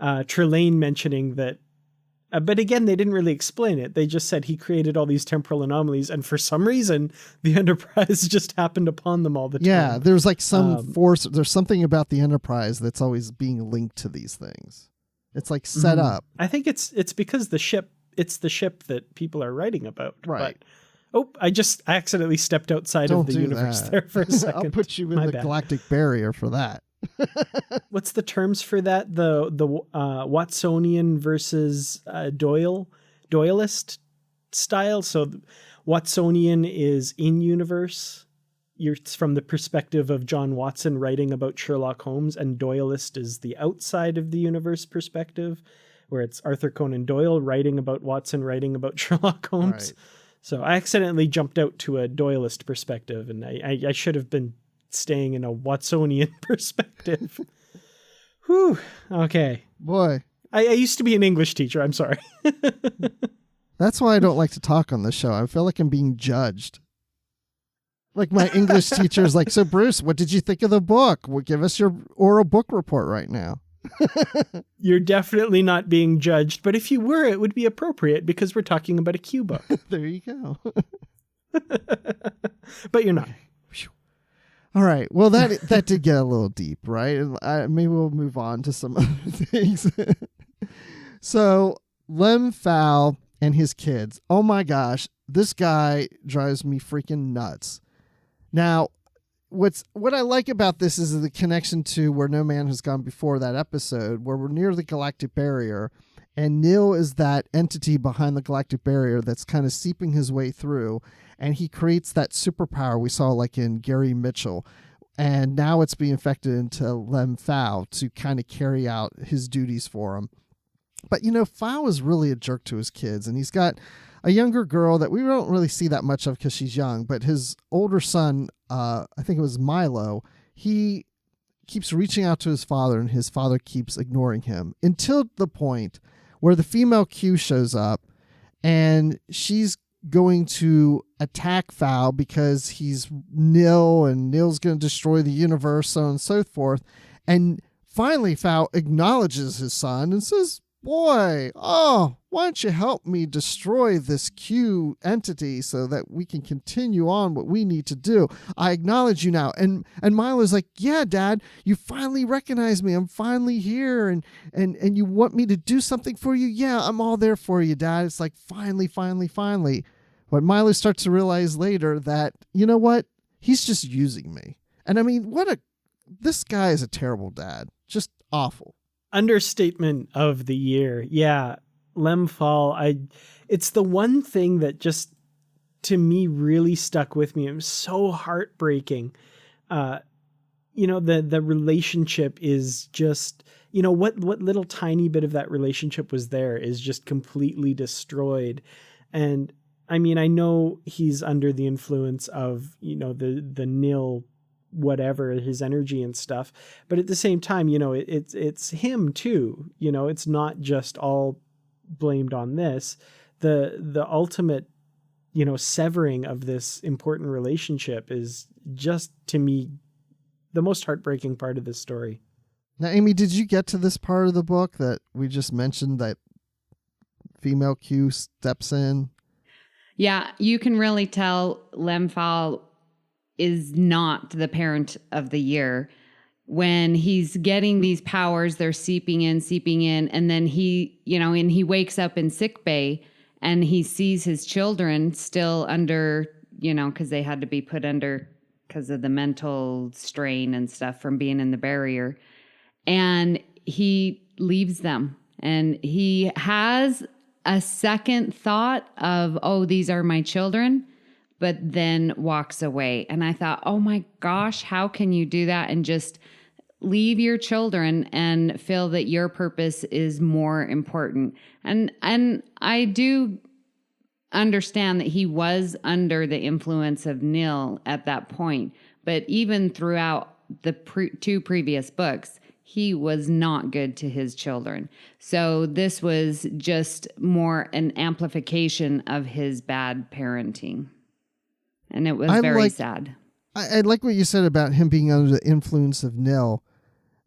Yeah. Trelane mentioning that. But again, they didn't really explain it. They just said he created all these temporal anomalies, and for some reason, the Enterprise just happened upon them all the time. Yeah, there's like some force. There's something about the Enterprise that's always being linked to these things. It's like set up. I think it's because it's the ship that people are writing about. Right. But, I accidentally stepped outside of the universe there for a second. I'll put you in the galactic barrier for that. What's the terms for that? The Watsonian versus Doyleist style. So Watsonian is in universe. It's from the perspective of John Watson writing about Sherlock Holmes, and Doyleist is the outside of the universe perspective, where it's Arthur Conan Doyle writing about Watson, writing about Sherlock Holmes. Right. So I accidentally jumped out to a Doyleist perspective, and I should have been staying in a Watsonian perspective. Whew. Okay. Boy. I used to be an English teacher. I'm sorry. That's why I don't like to talk on the show. I feel like I'm being judged. Like my English teacher is like, so Bruce, what did you think of the book? Well, give us your oral book report right now. You're definitely not being judged, but if you were, it would be appropriate because we're talking about a Q book. There you go. But you're not. All right. Well, that did get a little deep, right? Maybe we'll move on to some other things. So Lem Faal and his kids. Oh my gosh, this guy drives me freaking nuts. Now, what I like about this is the connection to Where No Man Has Gone Before, that episode where we're near the galactic barrier, and Nil is that entity behind the galactic barrier that's kind of seeping his way through, and he creates that superpower we saw like in Gary Mitchell, and now it's being infected into Lem Faal to kind of carry out his duties for him. But Faal is really a jerk to his kids, and he's got a younger girl that we don't really see that much of because she's young, but his older son, I think it was Milo, he keeps reaching out to his father, and his father keeps ignoring him until the point where the female Q shows up, and she's going to attack Faal because he's Nil, and Nil's going to destroy the universe, so on and so forth. And finally, Faal acknowledges his son and says, boy, why don't you help me destroy this Q entity so that we can continue on what we need to do? I acknowledge you now. And Milo's like, yeah, Dad, you finally recognize me. I'm finally here. And you want me to do something for you? Yeah, I'm all there for you, Dad. It's like, finally. But Milo starts to realize later that, you know what? He's just using me. And I mean, this guy is a terrible dad. Just awful. Understatement of the year. Yeah. Lem Faal. It's the one thing that just, to me, really stuck with me. It was so heartbreaking. The relationship is just, what little tiny bit of that relationship was there is just completely destroyed. And I mean, I know he's under the influence of, the Nil whatever, his energy and stuff, but at the same time, it's him too. It's not just all blamed on this. The ultimate, severing of this important relationship is just, to me, the most heartbreaking part of this story. Now, Amy, did you get to this part of the book that we just mentioned, that female Q steps in? Yeah, you can really tell Lem Faal is not the parent of the year. When he's getting these powers, they're seeping in, and then he wakes up in sick bay and he sees his children still under, because they had to be put under because of the mental strain and stuff from being in the barrier. And he leaves them And he has a second thought of, oh, these are my children, but then walks away. And I thought, oh my gosh, how can you do that and just leave your children and feel that your purpose is more important? And I do understand that he was under the influence of Nil at that point, but even throughout the two previous books, he was not good to his children. So this was just more an amplification of his bad parenting. And it was very sad. I like what you said about him being under the influence of Nil,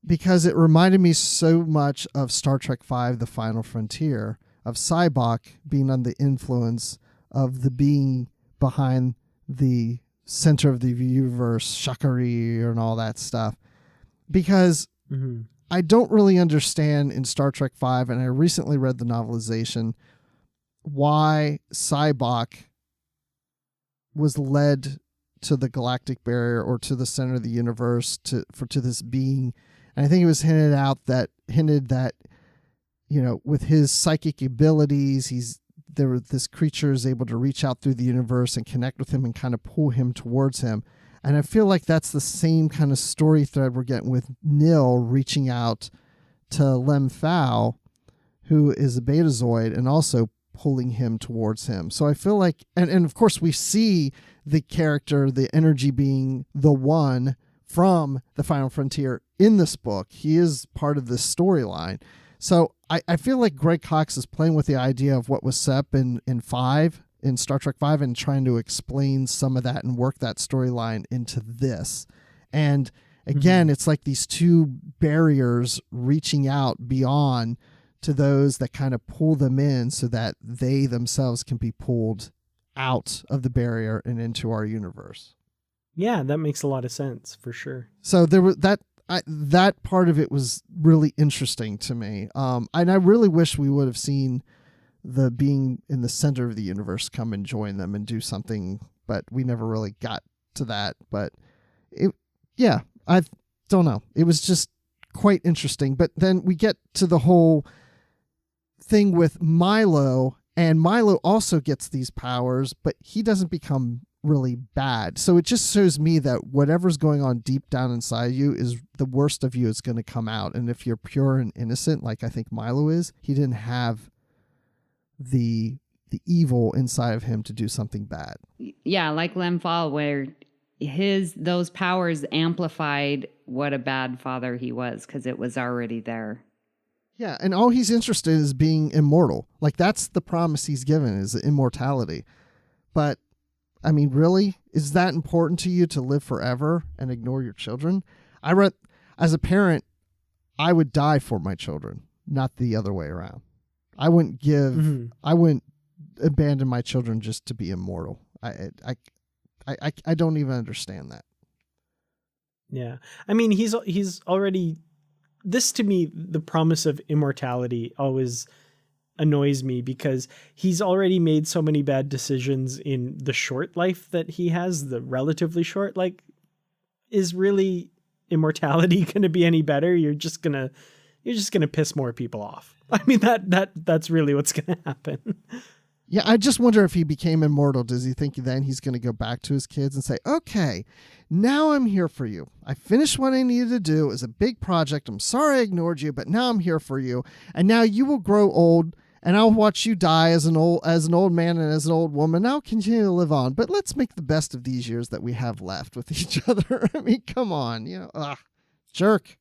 because it reminded me so much of Star Trek V, The Final Frontier, of Sybok being under the influence of the being behind the center of the universe, Shakari and all that stuff. Because I don't really understand in Star Trek V, and I recently read the novelization, why Sybok was led to the galactic barrier or to the center of the universe to this being. And I think it was hinted that, you know, with his psychic abilities, this creature is able to reach out through the universe and connect with him and kind of pull him towards him. And I feel like that's the same kind of story thread we're getting with Nil reaching out to Lem Faal, who is a Betazoid, and also pulling him towards him. So I feel like, and of course we see the character, the energy being the one from the Final Frontier in this book. He is part of this storyline. So I feel like Greg Cox is playing with the idea of what was set up in Star Trek V and trying to explain some of that and work that storyline into this. And again, it's like these two barriers reaching out beyond to those that kind of pull them in so that they themselves can be pulled out of the barrier and into our universe. Yeah, that makes a lot of sense for sure. So there was that part of it was really interesting to me. And I really wish we would have seen the being in the center of the universe come and join them and do something, but we never really got to that. But I don't know. It was just quite interesting. But then we get to the whole thing with Milo, and Milo also gets these powers, but he doesn't become really bad. So it just shows me that whatever's going on deep down inside you is the worst of you is going to come out. And if you're pure and innocent, like I think Milo is, he didn't have the evil inside of him to do something bad. Yeah, like Lem Faal, where those powers amplified what a bad father he was, because it was already there. Yeah, and all he's interested in is being immortal. Like, that's the promise he's given, is immortality. But I mean, really? Is that important to you to live forever and ignore your children? As a parent, I would die for my children, not the other way around. I wouldn't abandon my children just to be immortal. I don't even understand that. Yeah. I mean, he's already, this to me, the promise of immortality always annoys me, because he's already made so many bad decisions in the short life that he has, the relatively short. Like, is really immortality going to be any better? You're just going to piss more people off. I mean, that's really what's going to happen. Yeah, I just wonder if he became immortal, does he think then he's going to go back to his kids and say, okay, now I'm here for you. I finished what I needed to do. It was a big project. I'm sorry I ignored you, but now I'm here for you. And now you will grow old, and I'll watch you die as an old man and as an old woman. I'll continue to live on, but let's make the best of these years that we have left with each other. I mean, come on, jerk.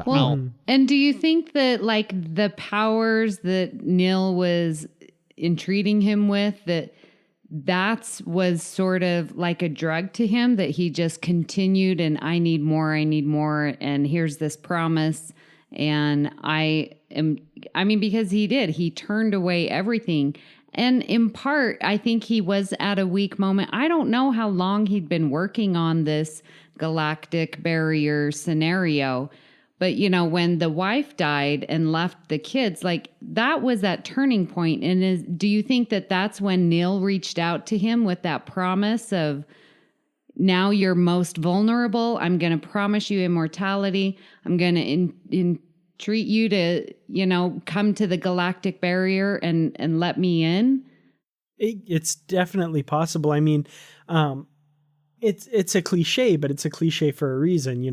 Well, and do you think that, like, the powers that Nil was entreating him with, that was sort of like a drug to him, that he just continued and I need more, and here's this promise, and because he turned away everything. And in part, I think he was at a weak moment. I don't know how long he'd been working on this galactic barrier scenario, but, when the wife died and left the kids, like, that was that turning point. And do you think that that's when Nil reached out to him with that promise of, now you're most vulnerable, I'm going to promise you immortality, I'm going to treat you to, come to the galactic barrier and let me in? It's definitely possible. I mean, it's a cliche, but it's a cliche for a reason.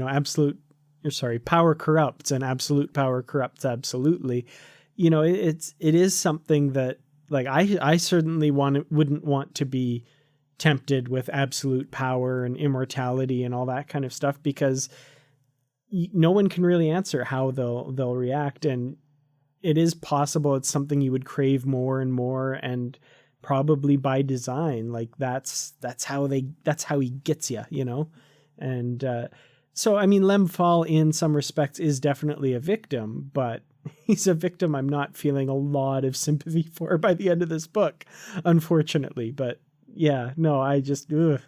Power corrupts, and absolute power corrupts absolutely. It is something that, like, I certainly wouldn't want to be tempted with absolute power and immortality and all that kind of stuff, because no one can really answer how they'll react. And it is possible it's something you would crave more and more, and probably by design. Like, that's how he gets you, And so, I mean, Lem Faal in some respects is definitely a victim, but he's a victim I'm not feeling a lot of sympathy for by the end of this book, unfortunately. But yeah, no, I just, ugh.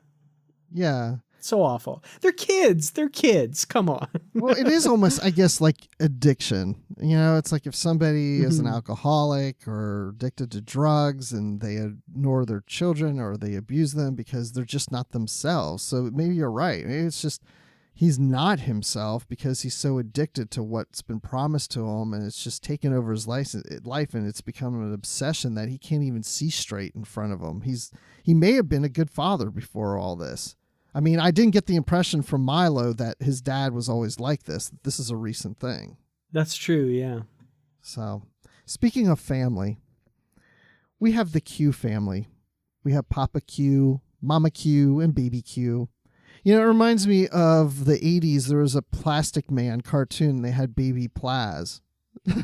Yeah. So awful. They're kids. Come on. Well, it is almost, I guess, like addiction. It's like if somebody is an alcoholic or addicted to drugs and they ignore their children or they abuse them because they're just not themselves. So maybe you're right. Maybe it's just he's not himself because he's so addicted to what's been promised to him, and it's just taken over his life, and it's become an obsession that he can't even see straight in front of him. He may have been a good father before all this. I mean, I didn't get the impression from Milo that his dad was always like this. This is a recent thing. That's true, yeah. So, speaking of family, we have the Q family. We have Papa Q, Mama Q, and Baby Q. It reminds me of the 80s. There was a Plastic Man cartoon. They had Baby Plaz. I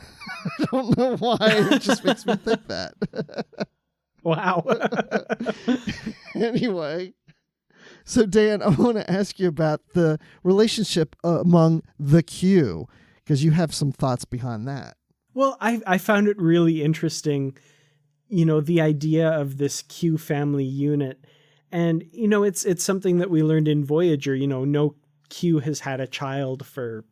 don't know why. It just makes me think that. Wow. Anyway. So, Dan, I want to ask you about the relationship among the Q, because you have some thoughts behind that. Well, I found it really interesting, the idea of this Q family unit. And, it's something that we learned in Voyager. No Q has had a child for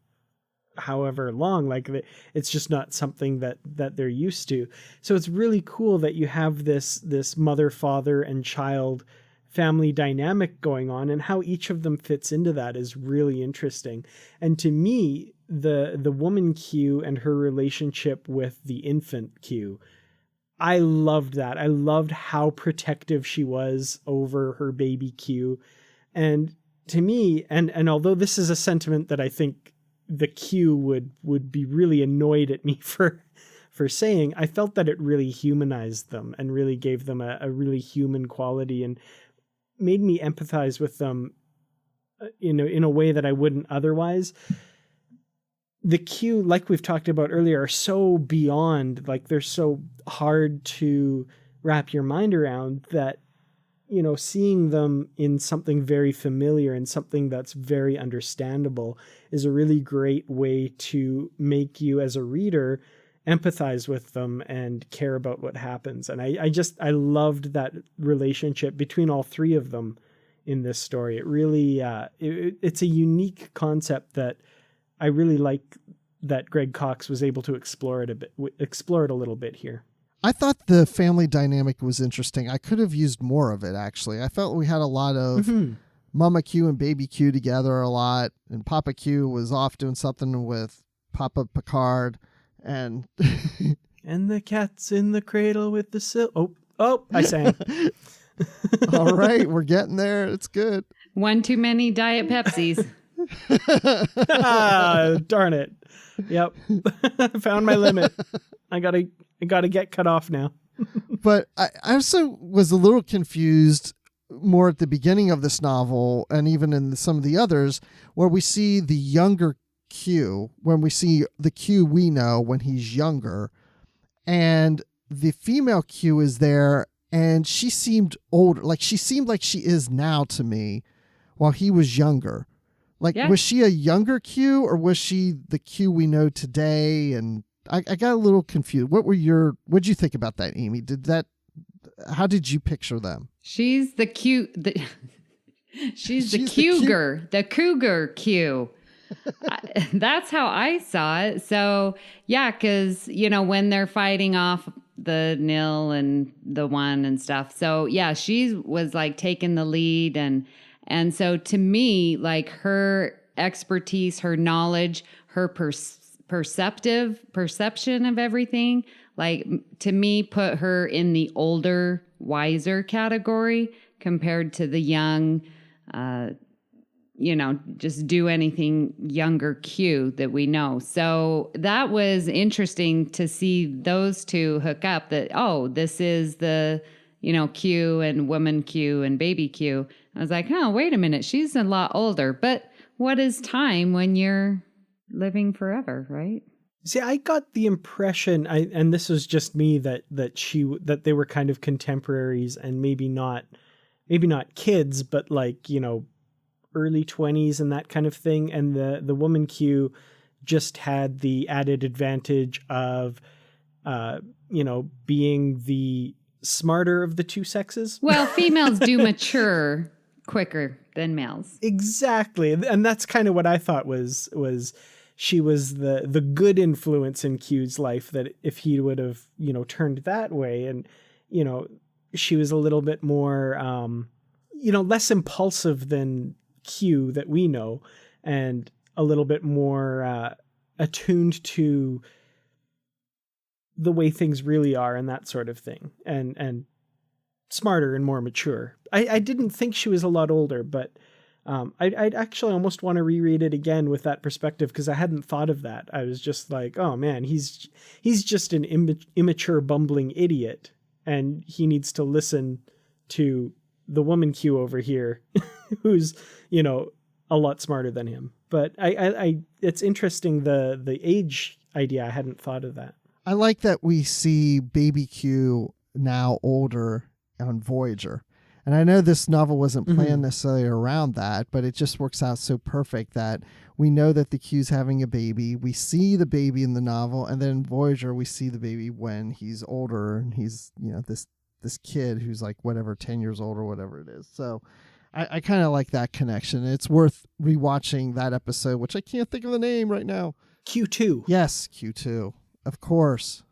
however long. Like, it's just not something that they're used to. So it's really cool that you have this mother, father, and child family dynamic going on, and how each of them fits into that is really interesting. And to me, the woman Q and her relationship with the infant Q, I loved that. I loved how protective she was over her baby Q. And to me, and although this is a sentiment that I think the Q would be really annoyed at me for saying, I felt that it really humanized them and really gave them a really human quality, and made me empathize with them, in a way that I wouldn't otherwise. The Q, like we've talked about earlier, are so beyond, like, they're so hard to wrap your mind around that, seeing them in something very familiar and something that's very understandable is a really great way to make you, as a reader, empathize with them and care about what happens. And I loved that relationship between all three of them in this story. It really, it's a unique concept that I really like that Greg Cox was able to explore it a little bit here. I thought the family dynamic was interesting. I could have used more of it, actually. I felt we had a lot of Mama Q and Baby Q together a lot, and Papa Q was off doing something with Papa Picard. And and the cat's in the cradle with the I sang. All right, we're getting there. It's good. One too many Diet Pepsis. Darn it. Yep. Found my limit. I gotta get cut off now. But I also was a little confused more at the beginning of this novel, and even in some of the others, where we see the younger Q, when we see the Q we know when he's younger, and the female Q is there, and she seemed older. Like, she seemed like she is now to me, while he was younger. Like, was she a younger Q, or was she the Q we know today? And I got a little confused. What'd you think about that, Amy? How did you picture them? She's the Cougar Q. That's how I saw it. So yeah, because when they're fighting off the nil and the one and stuff. So yeah, she was like taking the lead, and so to me, like, her expertise, her knowledge, her perception of everything, like to me, put her in the older, wiser category compared to the young, just do anything younger Q that we know. So that was interesting to see those two hook up that, oh, this is the, Q and woman Q and baby Q. I was like, oh, wait a minute. She's a lot older. But what is time when you're living forever, right? See, I got the impression, and this was just me, that they were kind of contemporaries and maybe not kids, but like, early 20s and that kind of thing. And the woman Q just had the added advantage of, being the smarter of the two sexes. Well, females do mature quicker than males. Exactly. And that's kind of what I thought was she was the good influence in Q's life, that if he would have, turned that way, and, she was a little bit more, less impulsive than Q that we know, and a little bit more attuned to the way things really are and that sort of thing, and smarter and more mature. I didn't think she was a lot older, but I'd actually almost want to reread it again with that perspective, because I hadn't thought of that. I was just like, oh man, he's just an immature, bumbling idiot, and he needs to listen to the woman Q over here, who's, a lot smarter than him. But I it's interesting, the age idea. I hadn't thought of that. I like that we see baby Q now older on Voyager. And I know this novel wasn't planned necessarily around that, but it just works out so perfect that we know that the Q's having a baby. We see the baby in the novel, and then in Voyager we see the baby when he's older, and he's, this kid who's like 10 years old or whatever it is. So I kind of like that connection. It's worth rewatching that episode, which I can't think of the name right now. Q2. Yes, Q2. Of course.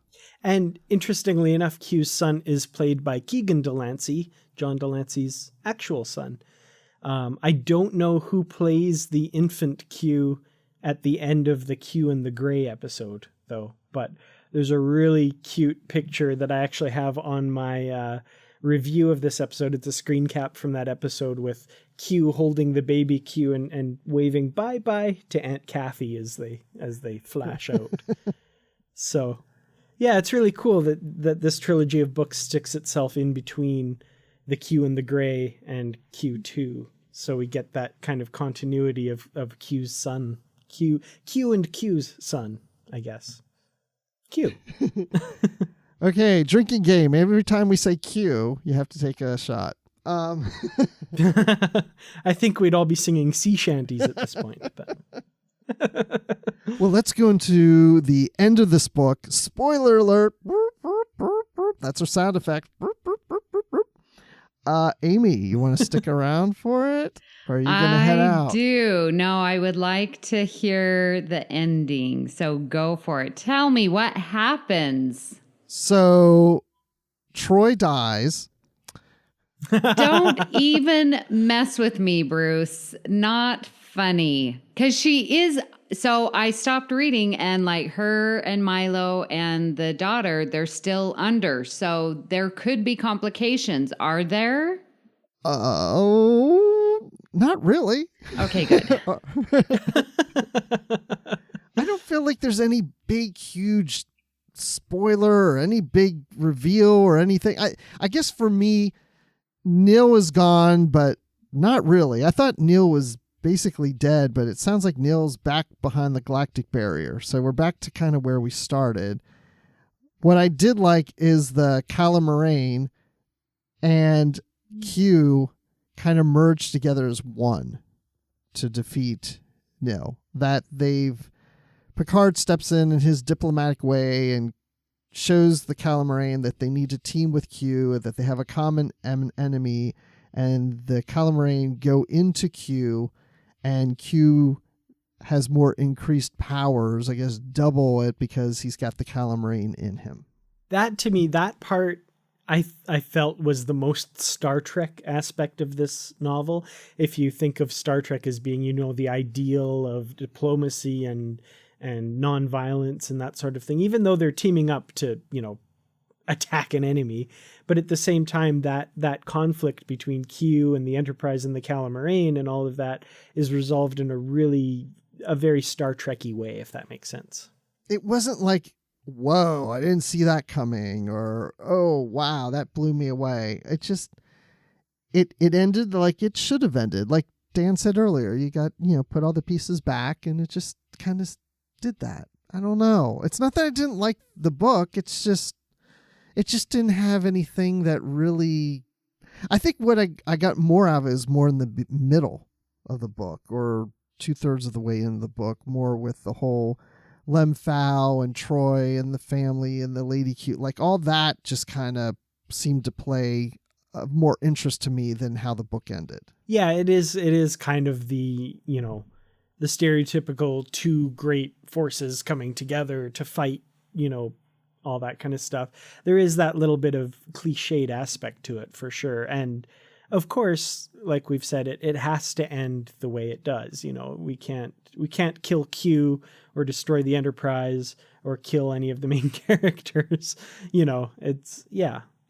And interestingly enough, Q's son is played by Keegan Delancey, John Delancey's actual son. I don't know who plays the infant Q at the end of the Q and the Grey episode, though. But there's a really cute picture that I actually have on my review of this episode. It's a screen cap from that episode with Q holding the baby Q and waving bye-bye to Aunt Kathy as they flash out. So, yeah, it's really cool that this trilogy of books sticks itself in between the Q and the Grey and Q2. So we get that kind of continuity of Q's son. Q and Q's son, I guess. Q. Okay, drinking game. Every time we say Q, you have to take a shot. I think we'd all be singing sea shanties at this point. But. Well, let's go into the end of this book. Spoiler alert. That's our sound effect. Amy, you want to stick around for it? Or are you going to head out? I do. No, I would like to hear the ending. So go for it. Tell me what happens. So Troy dies. Don't even mess with me, Bruce. Not funny. Because she is. So I stopped reading, and like her and Milo and the daughter, they're still under. So there could be complications. Are there? Oh, not really. Okay, good. I don't feel like there's any big, huge spoiler or any big reveal or anything. I guess for me, Neil is gone, but not really. I thought Neil was basically dead, but it sounds like Neil's back behind the galactic barrier. So we're back to kind of where we started. What I did like is the Calamarain and Q kind of merged together as one to defeat Neil. That Picard steps in his diplomatic way and shows the Calamarain that they need to team with Q, that they have a common enemy, and the Calamarain go into Q, and Q has more increased powers, I guess double it, because he's got the Calamarain in him. That, to me, that part I felt was the most Star Trek aspect of this novel. If you think of Star Trek as being, the ideal of diplomacy and nonviolence and that sort of thing, even though they're teaming up to, attack an enemy. But at the same time, that conflict between Q and the Enterprise and the Calamarain and all of that is resolved in a very Star Trek-y way, if that makes sense. It wasn't like, whoa, I didn't see that coming, or, oh, wow, that blew me away. It just, it ended like it should have ended. Like Dan said earlier, you got, put all the pieces back, and it just kind of did that. I don't know. It's not that I didn't like the book. It just didn't have anything that really, I think what I got more out of it is more in the middle of the book, or 2/3 of the way in the book, more with the whole Faal and Troy and the family and the Lady Q, like all that just kind of seemed to play more interest to me than how the book ended. Yeah, it is kind of the stereotypical two great forces coming together to fight, all that kind of stuff. There is that little bit of cliched aspect to it for sure. And of course, like we've said, it has to end the way it does. We can't kill Q or destroy the Enterprise or kill any of the main characters.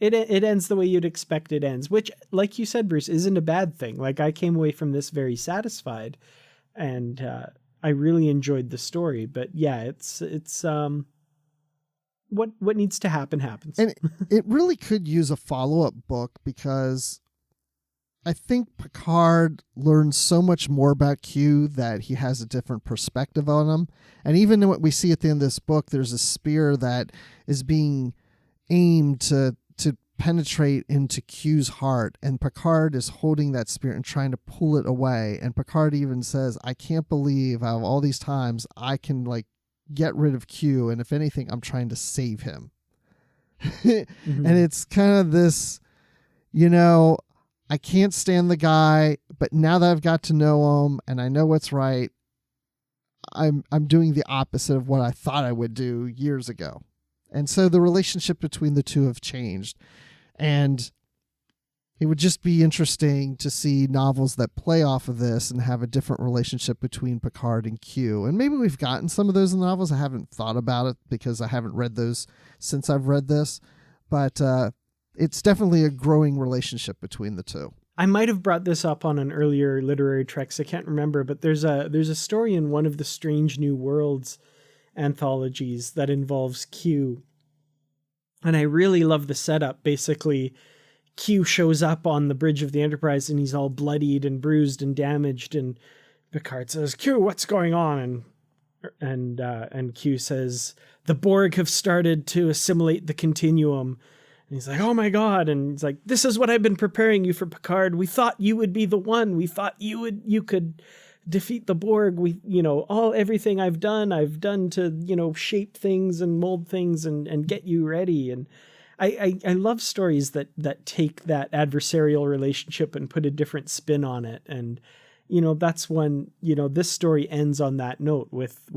It ends the way you'd expect it ends, which, like you said, Bruce, isn't a bad thing. Like, I came away from this very satisfied, and I really enjoyed the story. But yeah, it's what needs to happen happens. And it really could use a follow-up book, because I think Picard learns so much more about Q that he has a different perspective on him. And even in what we see at the end of this book, there's a spear that is being aimed to penetrate into Q's heart, and Picard is holding that spear and trying to pull it away. And Picard even says, I can't believe out of all these times I can get rid of Q, and if anything, I'm trying to save him. Mm-hmm. And it's kind of this, I can't stand the guy, but now that I've got to know him and I know what's right, I'm doing the opposite of what I thought I would do years ago. And so the relationship between the two have changed. And it would just be interesting to see novels that play off of this and have a different relationship between Picard and Q. And maybe we've gotten some of those in the novels. I haven't thought about it because I haven't read those since I've read this. But it's definitely a growing relationship between the two. I might have brought this up on an earlier Literary Treks. I can't remember, but there's a story in one of the Strange New Worlds anthologies that involves Q. And I really love the setup. Basically, Q shows up on the bridge of the Enterprise and he's all bloodied and bruised and damaged. And Picard says, Q, what's going on? And Q says, the Borg have started to assimilate the continuum. And he's like, oh my God. And he's like, this is what I've been preparing you for, Picard. We thought you would be the one. We thought you could defeat the Borg. Everything I've done to, shape things and mold things and get you ready. And I love stories that take that adversarial relationship and put a different spin on it. And, that's when, this story ends on that note with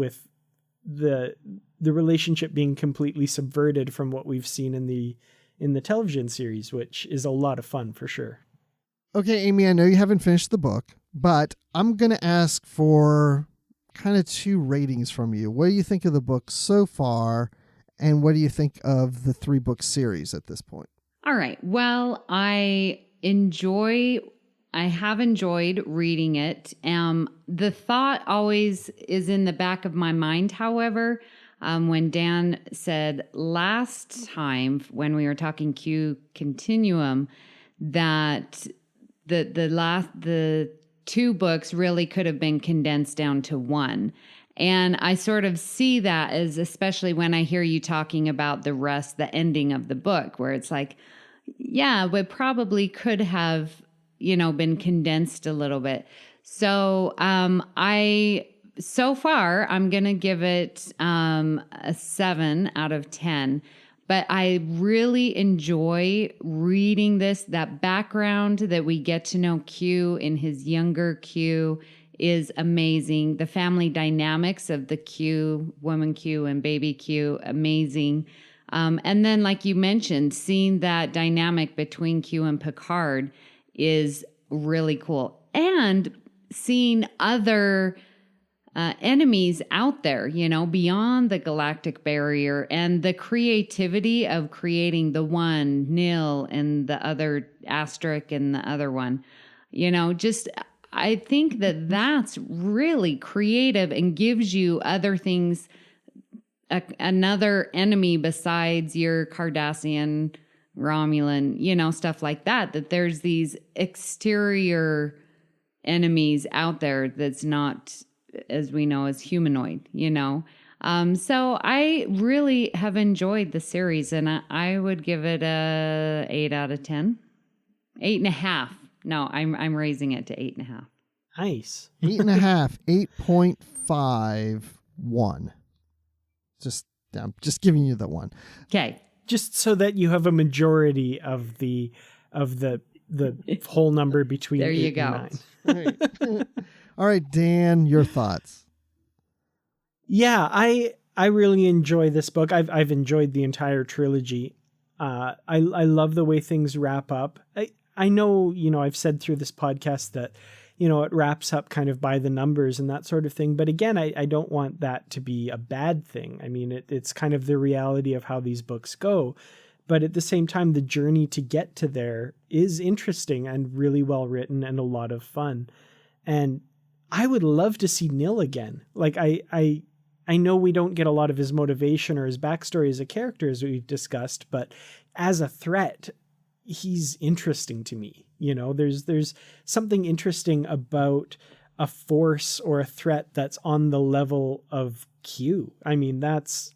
the relationship being completely subverted from what we've seen in the television series, which is a lot of fun for sure. Okay, Amy, I know you haven't finished the book, but I'm going to ask for kind of 2 ratings from you. What do you think of the book so far? And what do you think of the 3-book series at this point? All right. Well, I have enjoyed reading it. The thought always is in the back of my mind, however, when Dan said last time when we were talking Q Continuum that the 2 books really could have been condensed down to 1. And I sort of see that as, especially when I hear you talking about the ending of the book, where it's like, yeah, but probably could have, been condensed a little bit. So so far, I'm going to give it a 7 out of 10. But I really enjoy reading that background that we get to know Q in his younger Q is amazing. The family dynamics of the Q, woman Q and baby Q, amazing. And then, like you mentioned, seeing that dynamic between Q and Picard is really cool. And seeing other enemies out there, beyond the galactic barrier, and the creativity of creating the one nil and the other asterisk and the other one, I think that that's really creative and gives you other things, another enemy besides your Cardassian, Romulan, stuff like that there's these exterior enemies out there that's not, as we know, as humanoid, So I really have enjoyed the series, and I would give it a 8 out of 10. 8.5. No, I'm raising it to 8.5. Nice. 8.5, 8.51. I'm just giving you the one. Okay. Just so that you have a majority of the whole number between there 8 you go. and 9. All right, Dan, your thoughts. Yeah, I really enjoy this book. I've enjoyed the entire trilogy. I love the way things wrap up. I know, I've said through this podcast that, it wraps up kind of by the numbers and that sort of thing. But again, I don't want that to be a bad thing. I mean, it's kind of the reality of how these books go. But at the same time, the journey to get to there is interesting and really well written and a lot of fun. And I would love to see Nil again. Like, I know we don't get a lot of his motivation or his backstory as a character, as we've discussed, but as a threat, he's interesting to me. There's something interesting about a force or a threat that's on the level of Q. I mean, that's,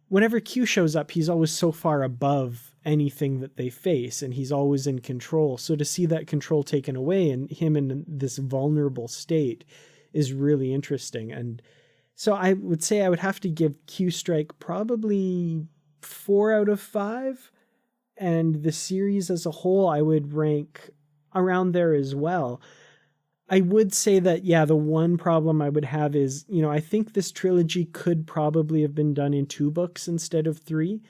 whenever Q shows up, he's always so far above anything that they face, and he's always in control. So to see that control taken away and him in this vulnerable state is really interesting. And so I would say I would have to give Q Strike probably 4 out of 5. And the series as a whole, I would rank around there as well. I would say that, the one problem I would have is, I think this trilogy could probably have been done in 2 books instead of 3.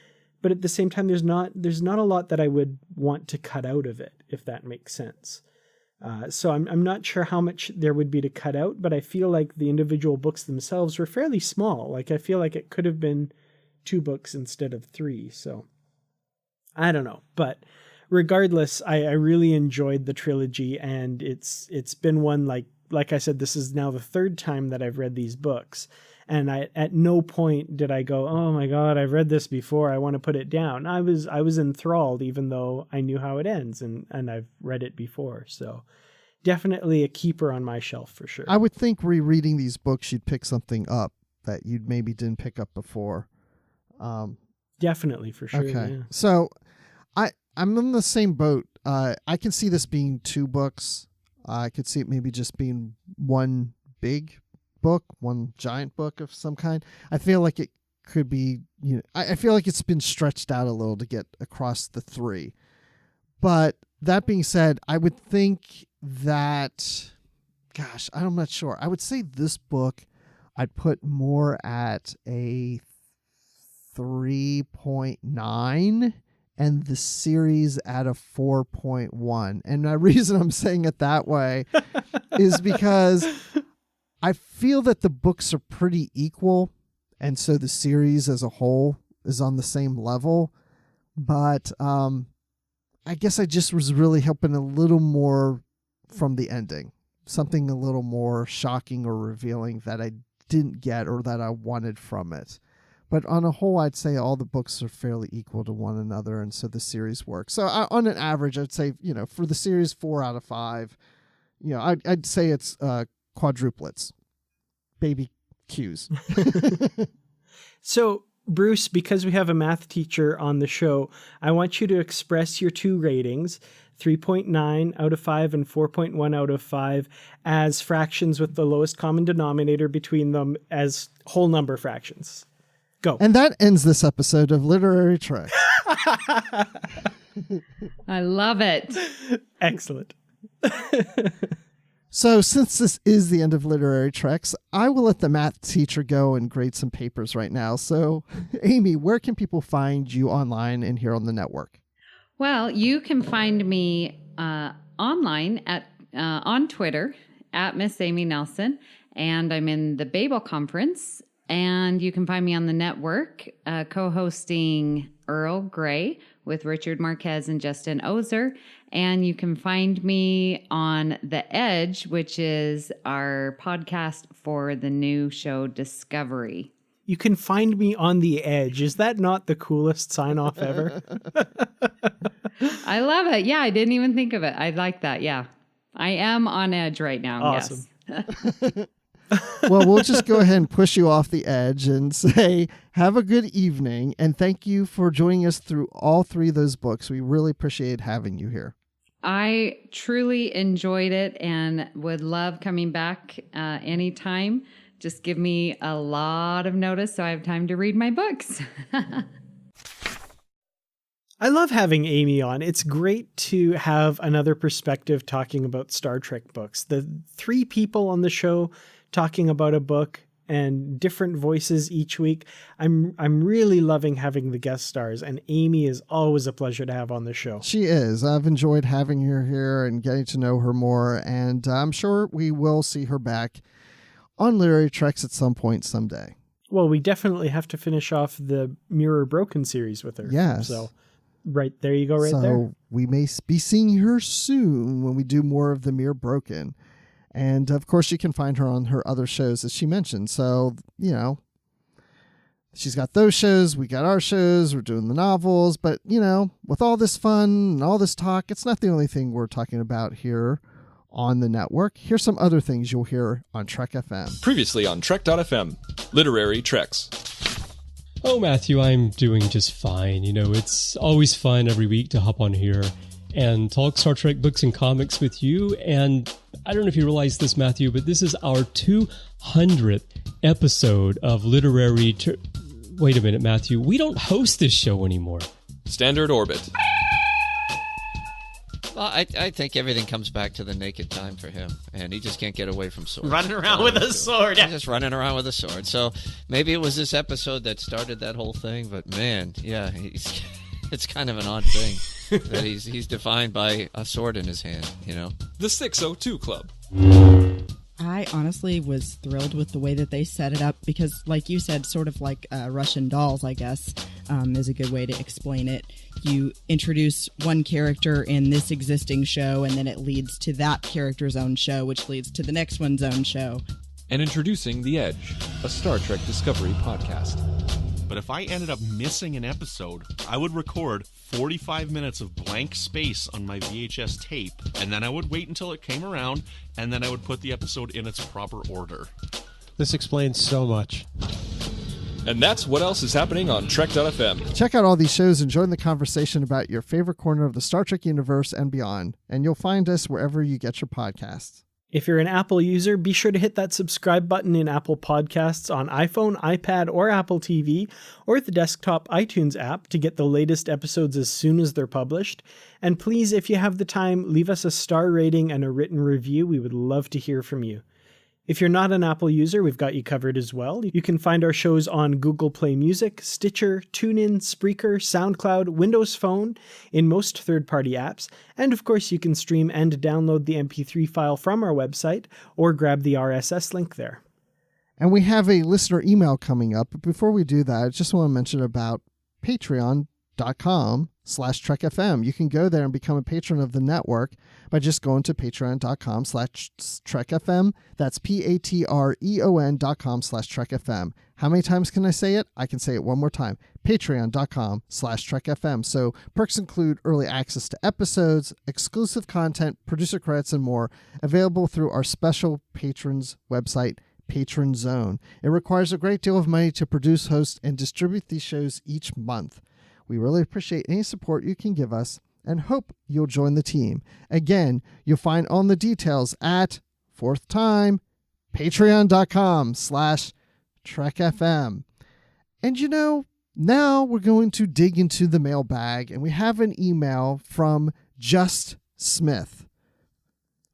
But at the same time, there's not a lot that I would want to cut out of it, if that makes sense. So I'm not sure how much there would be to cut out, but I feel like the individual books themselves were fairly small. Like, I feel like it could have been 2 books instead of 3. So I don't know, but regardless, I really enjoyed the trilogy, and it's been one, like I said, this is now the 3rd time that I've read these books, and at no point did I go, oh my God, I've read this before, I want to put it down. I was enthralled, even though I knew how it ends, and I've read it before. So definitely a keeper on my shelf for sure. I would think rereading these books, you'd pick something up that you maybe didn't pick up before. Definitely, for sure. Okay. Yeah. So I'm in the same boat. I can see this being 2 books. I could see it maybe just being one big book, one giant book of some kind. I feel like it could be, I feel like it's been stretched out a little to get across the 3. But that being said, I would think that, gosh, I'm not sure. I would say this book I'd put more at a 3.9 and the series at a 4.1. And the reason I'm saying it that way is because I feel that the books are pretty equal, and so the series as a whole is on the same level. But I guess I just was really hoping a little more from the ending, something a little more shocking or revealing that I didn't get or that I wanted from it. But on a whole, I'd say all the books are fairly equal to one another, and so the series works. So on an average, I'd say, for the series, 4 out of 5. I'd say it's quadruplets, baby Qs. So, Bruce, because we have a math teacher on the show, I want you to express your 2 ratings, 3.9 out of 5 and 4.1 out of 5, as fractions with the lowest common denominator between them as whole number fractions. Go. And that ends this episode of Literary Trek. I love it. Excellent. So since this is the end of Literary Treks, I will let the math teacher go and grade some papers right now. So, Amy, where can people find you online and here on the network? Well, you can find me online on Twitter at Miss Amy Nelson, and I'm in the Babel Conference. And you can find me on the network, co-hosting Earl Grey with Richard Marquez and Justin Ozer. And you can find me on The Edge, which is our podcast for the new show Discovery. You can find me on The Edge. Is that not the coolest sign-off ever? I love it. Yeah, I didn't even think of it. I like that. Yeah. I am on Edge right now. Awesome. Yes. Well, we'll just go ahead and push you off the edge and say, have a good evening. And thank you for joining us through all three of those books. We really appreciate having you here. I truly enjoyed it and would love coming back anytime. Just give me a lot of notice so I have time to read my books. I love having Amy on. It's great to have another perspective talking about Star Trek books. The three people on the show talking about a book and different voices each week. I'm really loving having the guest stars, and Amy is always a pleasure to have on the show. She is. I've enjoyed having her here and getting to know her more, and I'm sure we will see her back on Literary Treks at some point someday. Well, we definitely have to finish off the Mirror Broken series with her. Yes. So right there you go, right so there. We may be seeing her soon when we do more of the Mirror Broken. And, of course, you can find her on her other shows, as she mentioned. So, you know, she's got those shows. We got our shows. We're doing the novels. But, you know, with all this fun and all this talk, it's not the only thing we're talking about here on the network. Here's some other things you'll hear on Trek FM. Previously on Trek.fm, Literary Treks. Oh, Matthew, I'm doing just fine. You know, it's always fun every week to hop on here and talk Star Trek books and comics with you. And I don't know if you realize this, Matthew, but this is our 200th episode of Literary... Wait a minute, Matthew. We don't host this show anymore. Standard Orbit. Well, I think everything comes back to the naked time for him, and he just can't get away from swords. Running around with a sword. He's just running around with a sword. So maybe it was this episode that started that whole thing, but man, yeah, it's kind of an odd thing that he's defined by a sword in his hand, you know? The 602 Club. I honestly was thrilled with the way that they set it up because, like you said, sort of like Russian dolls, I guess, is a good way to explain it. You introduce one character in this existing show, and then it leads to that character's own show, which leads to the next one's own show. And introducing The Edge, a Star Trek Discovery podcast. But if I ended up missing an episode, I would record 45 minutes of blank space on my VHS tape, and then I would wait until it came around, and then I would put the episode in its proper order. This explains so much. And that's what else is happening on Trek.fm. Check out all these shows and join the conversation about your favorite corner of the Star Trek universe and beyond. And you'll find us wherever you get your podcasts. If you're an Apple user, be sure to hit that subscribe button in Apple Podcasts on iPhone, iPad, or Apple TV, or the desktop iTunes app to get the latest episodes as soon as they're published. And please, if you have the time, leave us a star rating and a written review. We would love to hear from you. If you're not an Apple user, we've got you covered as well. You can find our shows on Google Play Music, Stitcher, TuneIn, Spreaker, SoundCloud, Windows Phone, in most third-party apps, and of course you can stream and download the MP3 file from our website or grab the RSS link there. And we have a listener email coming up, but before we do that, I just want to mention about patreon.com/TrekFM. You can go there and become a patron of the network by just going to patreon.com/TrekFM. That's patreon.com/TrekFM. How many times can I say it? I can say it one more time. Patreon.com/TrekFM. So perks include early access to episodes, exclusive content, producer credits, and more available through our special patrons website, Patron Zone. It requires a great deal of money to produce, host, and distribute these shows each month. We really appreciate any support you can give us and hope you'll join the team. Again, you'll find all the details at, fourth time, patreon.com/TrekFM. And you know, now we're going to dig into the mailbag, and we have an email from Just Smith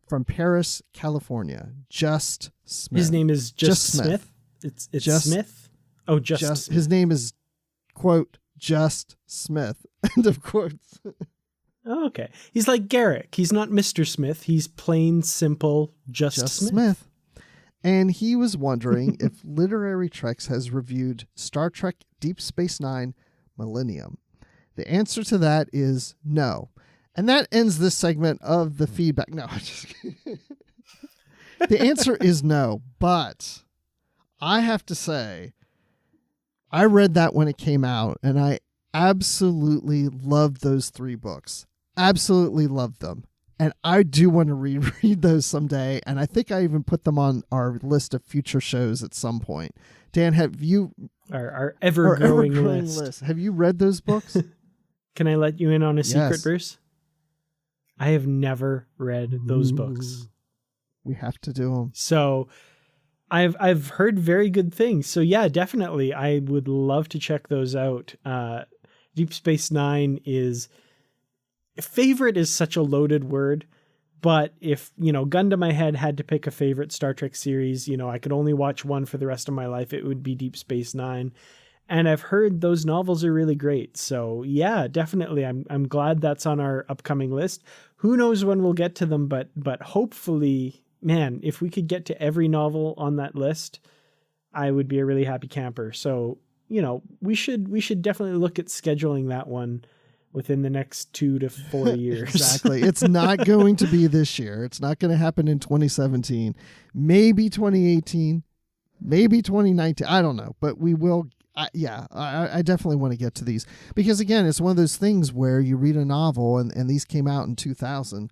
from Paris, California. Just Smith. His name is Just Smith? It's Just Smith? Oh, Just Smith. His name is, quote, Just Smith, end of quotes. Oh, okay. He's like Garrick. He's not Mr. Smith. He's plain, simple, Just Smith. And he was wondering if Literary Treks has reviewed Star Trek Deep Space Nine Millennium. The answer to that is no. And that ends this segment of the feedback. No, I'm just kidding. The answer is no, but I have to say, I read that when it came out, and I absolutely loved those 3 books. Absolutely loved them. And I do want to reread those someday, and I think I even put them on our list of future shows at some point. Dan, have you... Our ever-growing list. Have you read those books? Can I let you in on a secret, Yes. Bruce? I have never read those books. We have to do them. So I've heard very good things. So yeah, definitely. I would love to check those out. Deep Space Nine is... Favorite is such a loaded word, but if, gun to my head, had to pick a favorite Star Trek series, I could only watch one for the rest of my life, it would be Deep Space Nine. And I've heard those novels are really great. So yeah, definitely. I'm glad that's on our upcoming list. Who knows when we'll get to them, but hopefully, man, if we could get to every novel on that list, I would be a really happy camper. So, we should definitely look at scheduling that one within the next 2 to 4 years. Exactly. It's not going to be this year. It's not going to happen in 2017. Maybe 2018. Maybe 2019. I don't know. But we will. I definitely want to get to these. Because, again, it's one of those things where you read a novel, and these came out in 2000.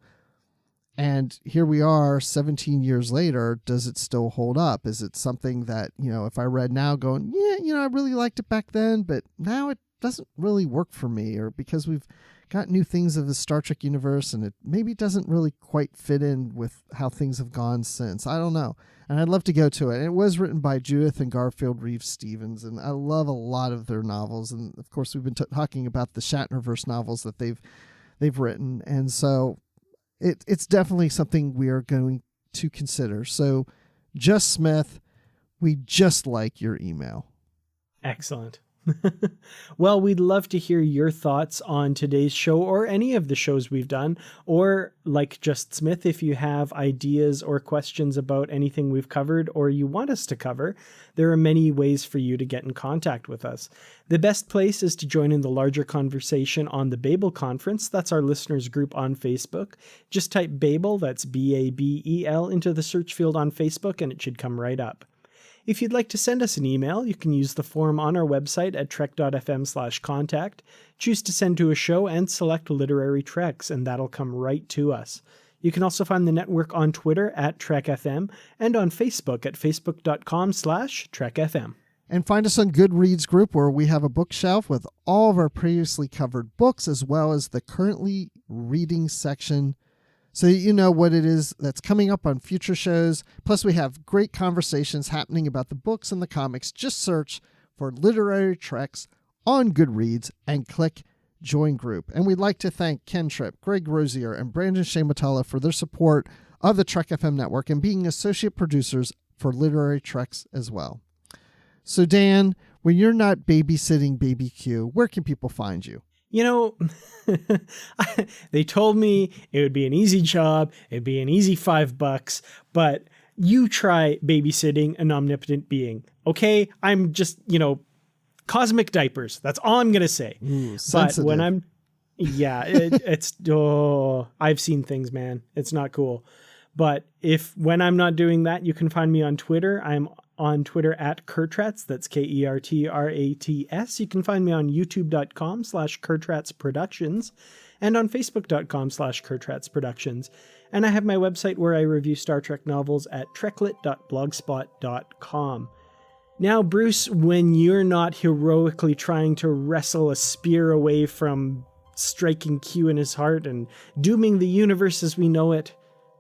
And here we are 17 years later. Does it still hold up? Is it something that, if I read now going, yeah, I really liked it back then, but now it doesn't really work for me, or because we've got new things of the Star Trek universe and it maybe doesn't really quite fit in with how things have gone since. I don't know. And I'd love to go to it. And it was written by Judith and Garfield Reeves Stevens, and I love a lot of their novels. And of course, we've been talking about the Shatnerverse novels that they've written. And so it's definitely something we are going to consider. So Just Smith, we just like your email. Excellent. Well, we'd love to hear your thoughts on today's show or any of the shows we've done, or like Just Smith, if you have ideas or questions about anything we've covered or you want us to cover, there are many ways for you to get in contact with us. The best place is to join in the larger conversation on the Babel Conference. That's our listeners group on Facebook. Just type Babel, that's Babel, into the search field on Facebook and it should come right up. If you'd like to send us an email, you can use the form on our website at trek.fm/contact. Choose to send to a show and select Literary Treks, and that'll come right to us. You can also find the network on Twitter at TrekFM and on Facebook at facebook.com/TrekFM. And find us on Goodreads group, where we have a bookshelf with all of our previously covered books, as well as the currently reading section, so that you know what it is that's coming up on future shows. Plus, we have great conversations happening about the books and the comics. Just search for Literary Treks on Goodreads and click Join Group. And we'd like to thank Ken Tripp, Greg Rosier, and Brandon Shamatala for their support of the Trek FM network and being associate producers for Literary Treks as well. So, Dan, when you're not babysitting Baby Q, where can people find you? They told me it would be an easy job, it'd be an easy $5, but you try babysitting an omnipotent being. Okay, I'm just, cosmic diapers. That's all I'm going to say. Ooh, but sensitive. when I'm, I've seen things, man. It's not cool. But when I'm not doing that, you can find me on Twitter. I'm on Twitter at Kertrats. That's Kertrats. You can find me on youtube.com/Kertrats Productions and on facebook.com/Kertrats Productions. And I have my website where I review Star Trek novels at treklit.blogspot.com. Now, Bruce, when you're not heroically trying to wrestle a spear away from striking Q in his heart and dooming the universe as we know it,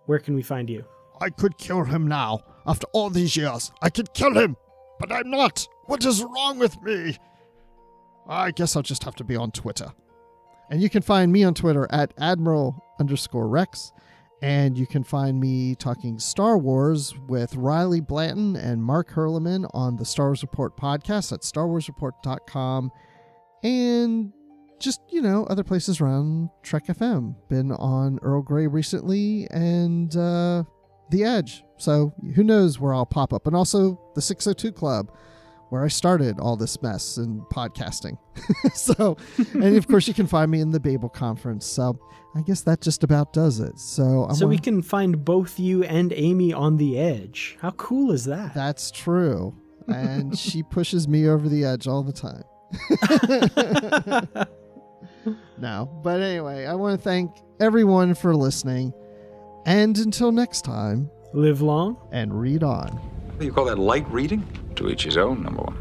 where can we find you? I could kill him now. After all these years, I could kill him, but I'm not. What is wrong with me? I guess I'll just have to be on Twitter. And you can find me on Twitter at Admiral_Rex. And you can find me talking Star Wars with Riley Blanton and Mark Hurleman on the Star Wars Report podcast at StarWarsReport.com. And just, other places around Trek FM. Been on Earl Grey recently, and The Edge. So who knows where I'll pop up. And also the 602 Club, where I started all this mess in podcasting. So, and of course you can find me in the Babel Conference. So I guess that just about does it. So we can find both you and Amy on the Edge. How cool is that? That's true. And she pushes me over the edge all the time. No, but anyway, I want to thank everyone for listening. And until next time, live long and read on. What do you call that, light reading? To each his own, number one.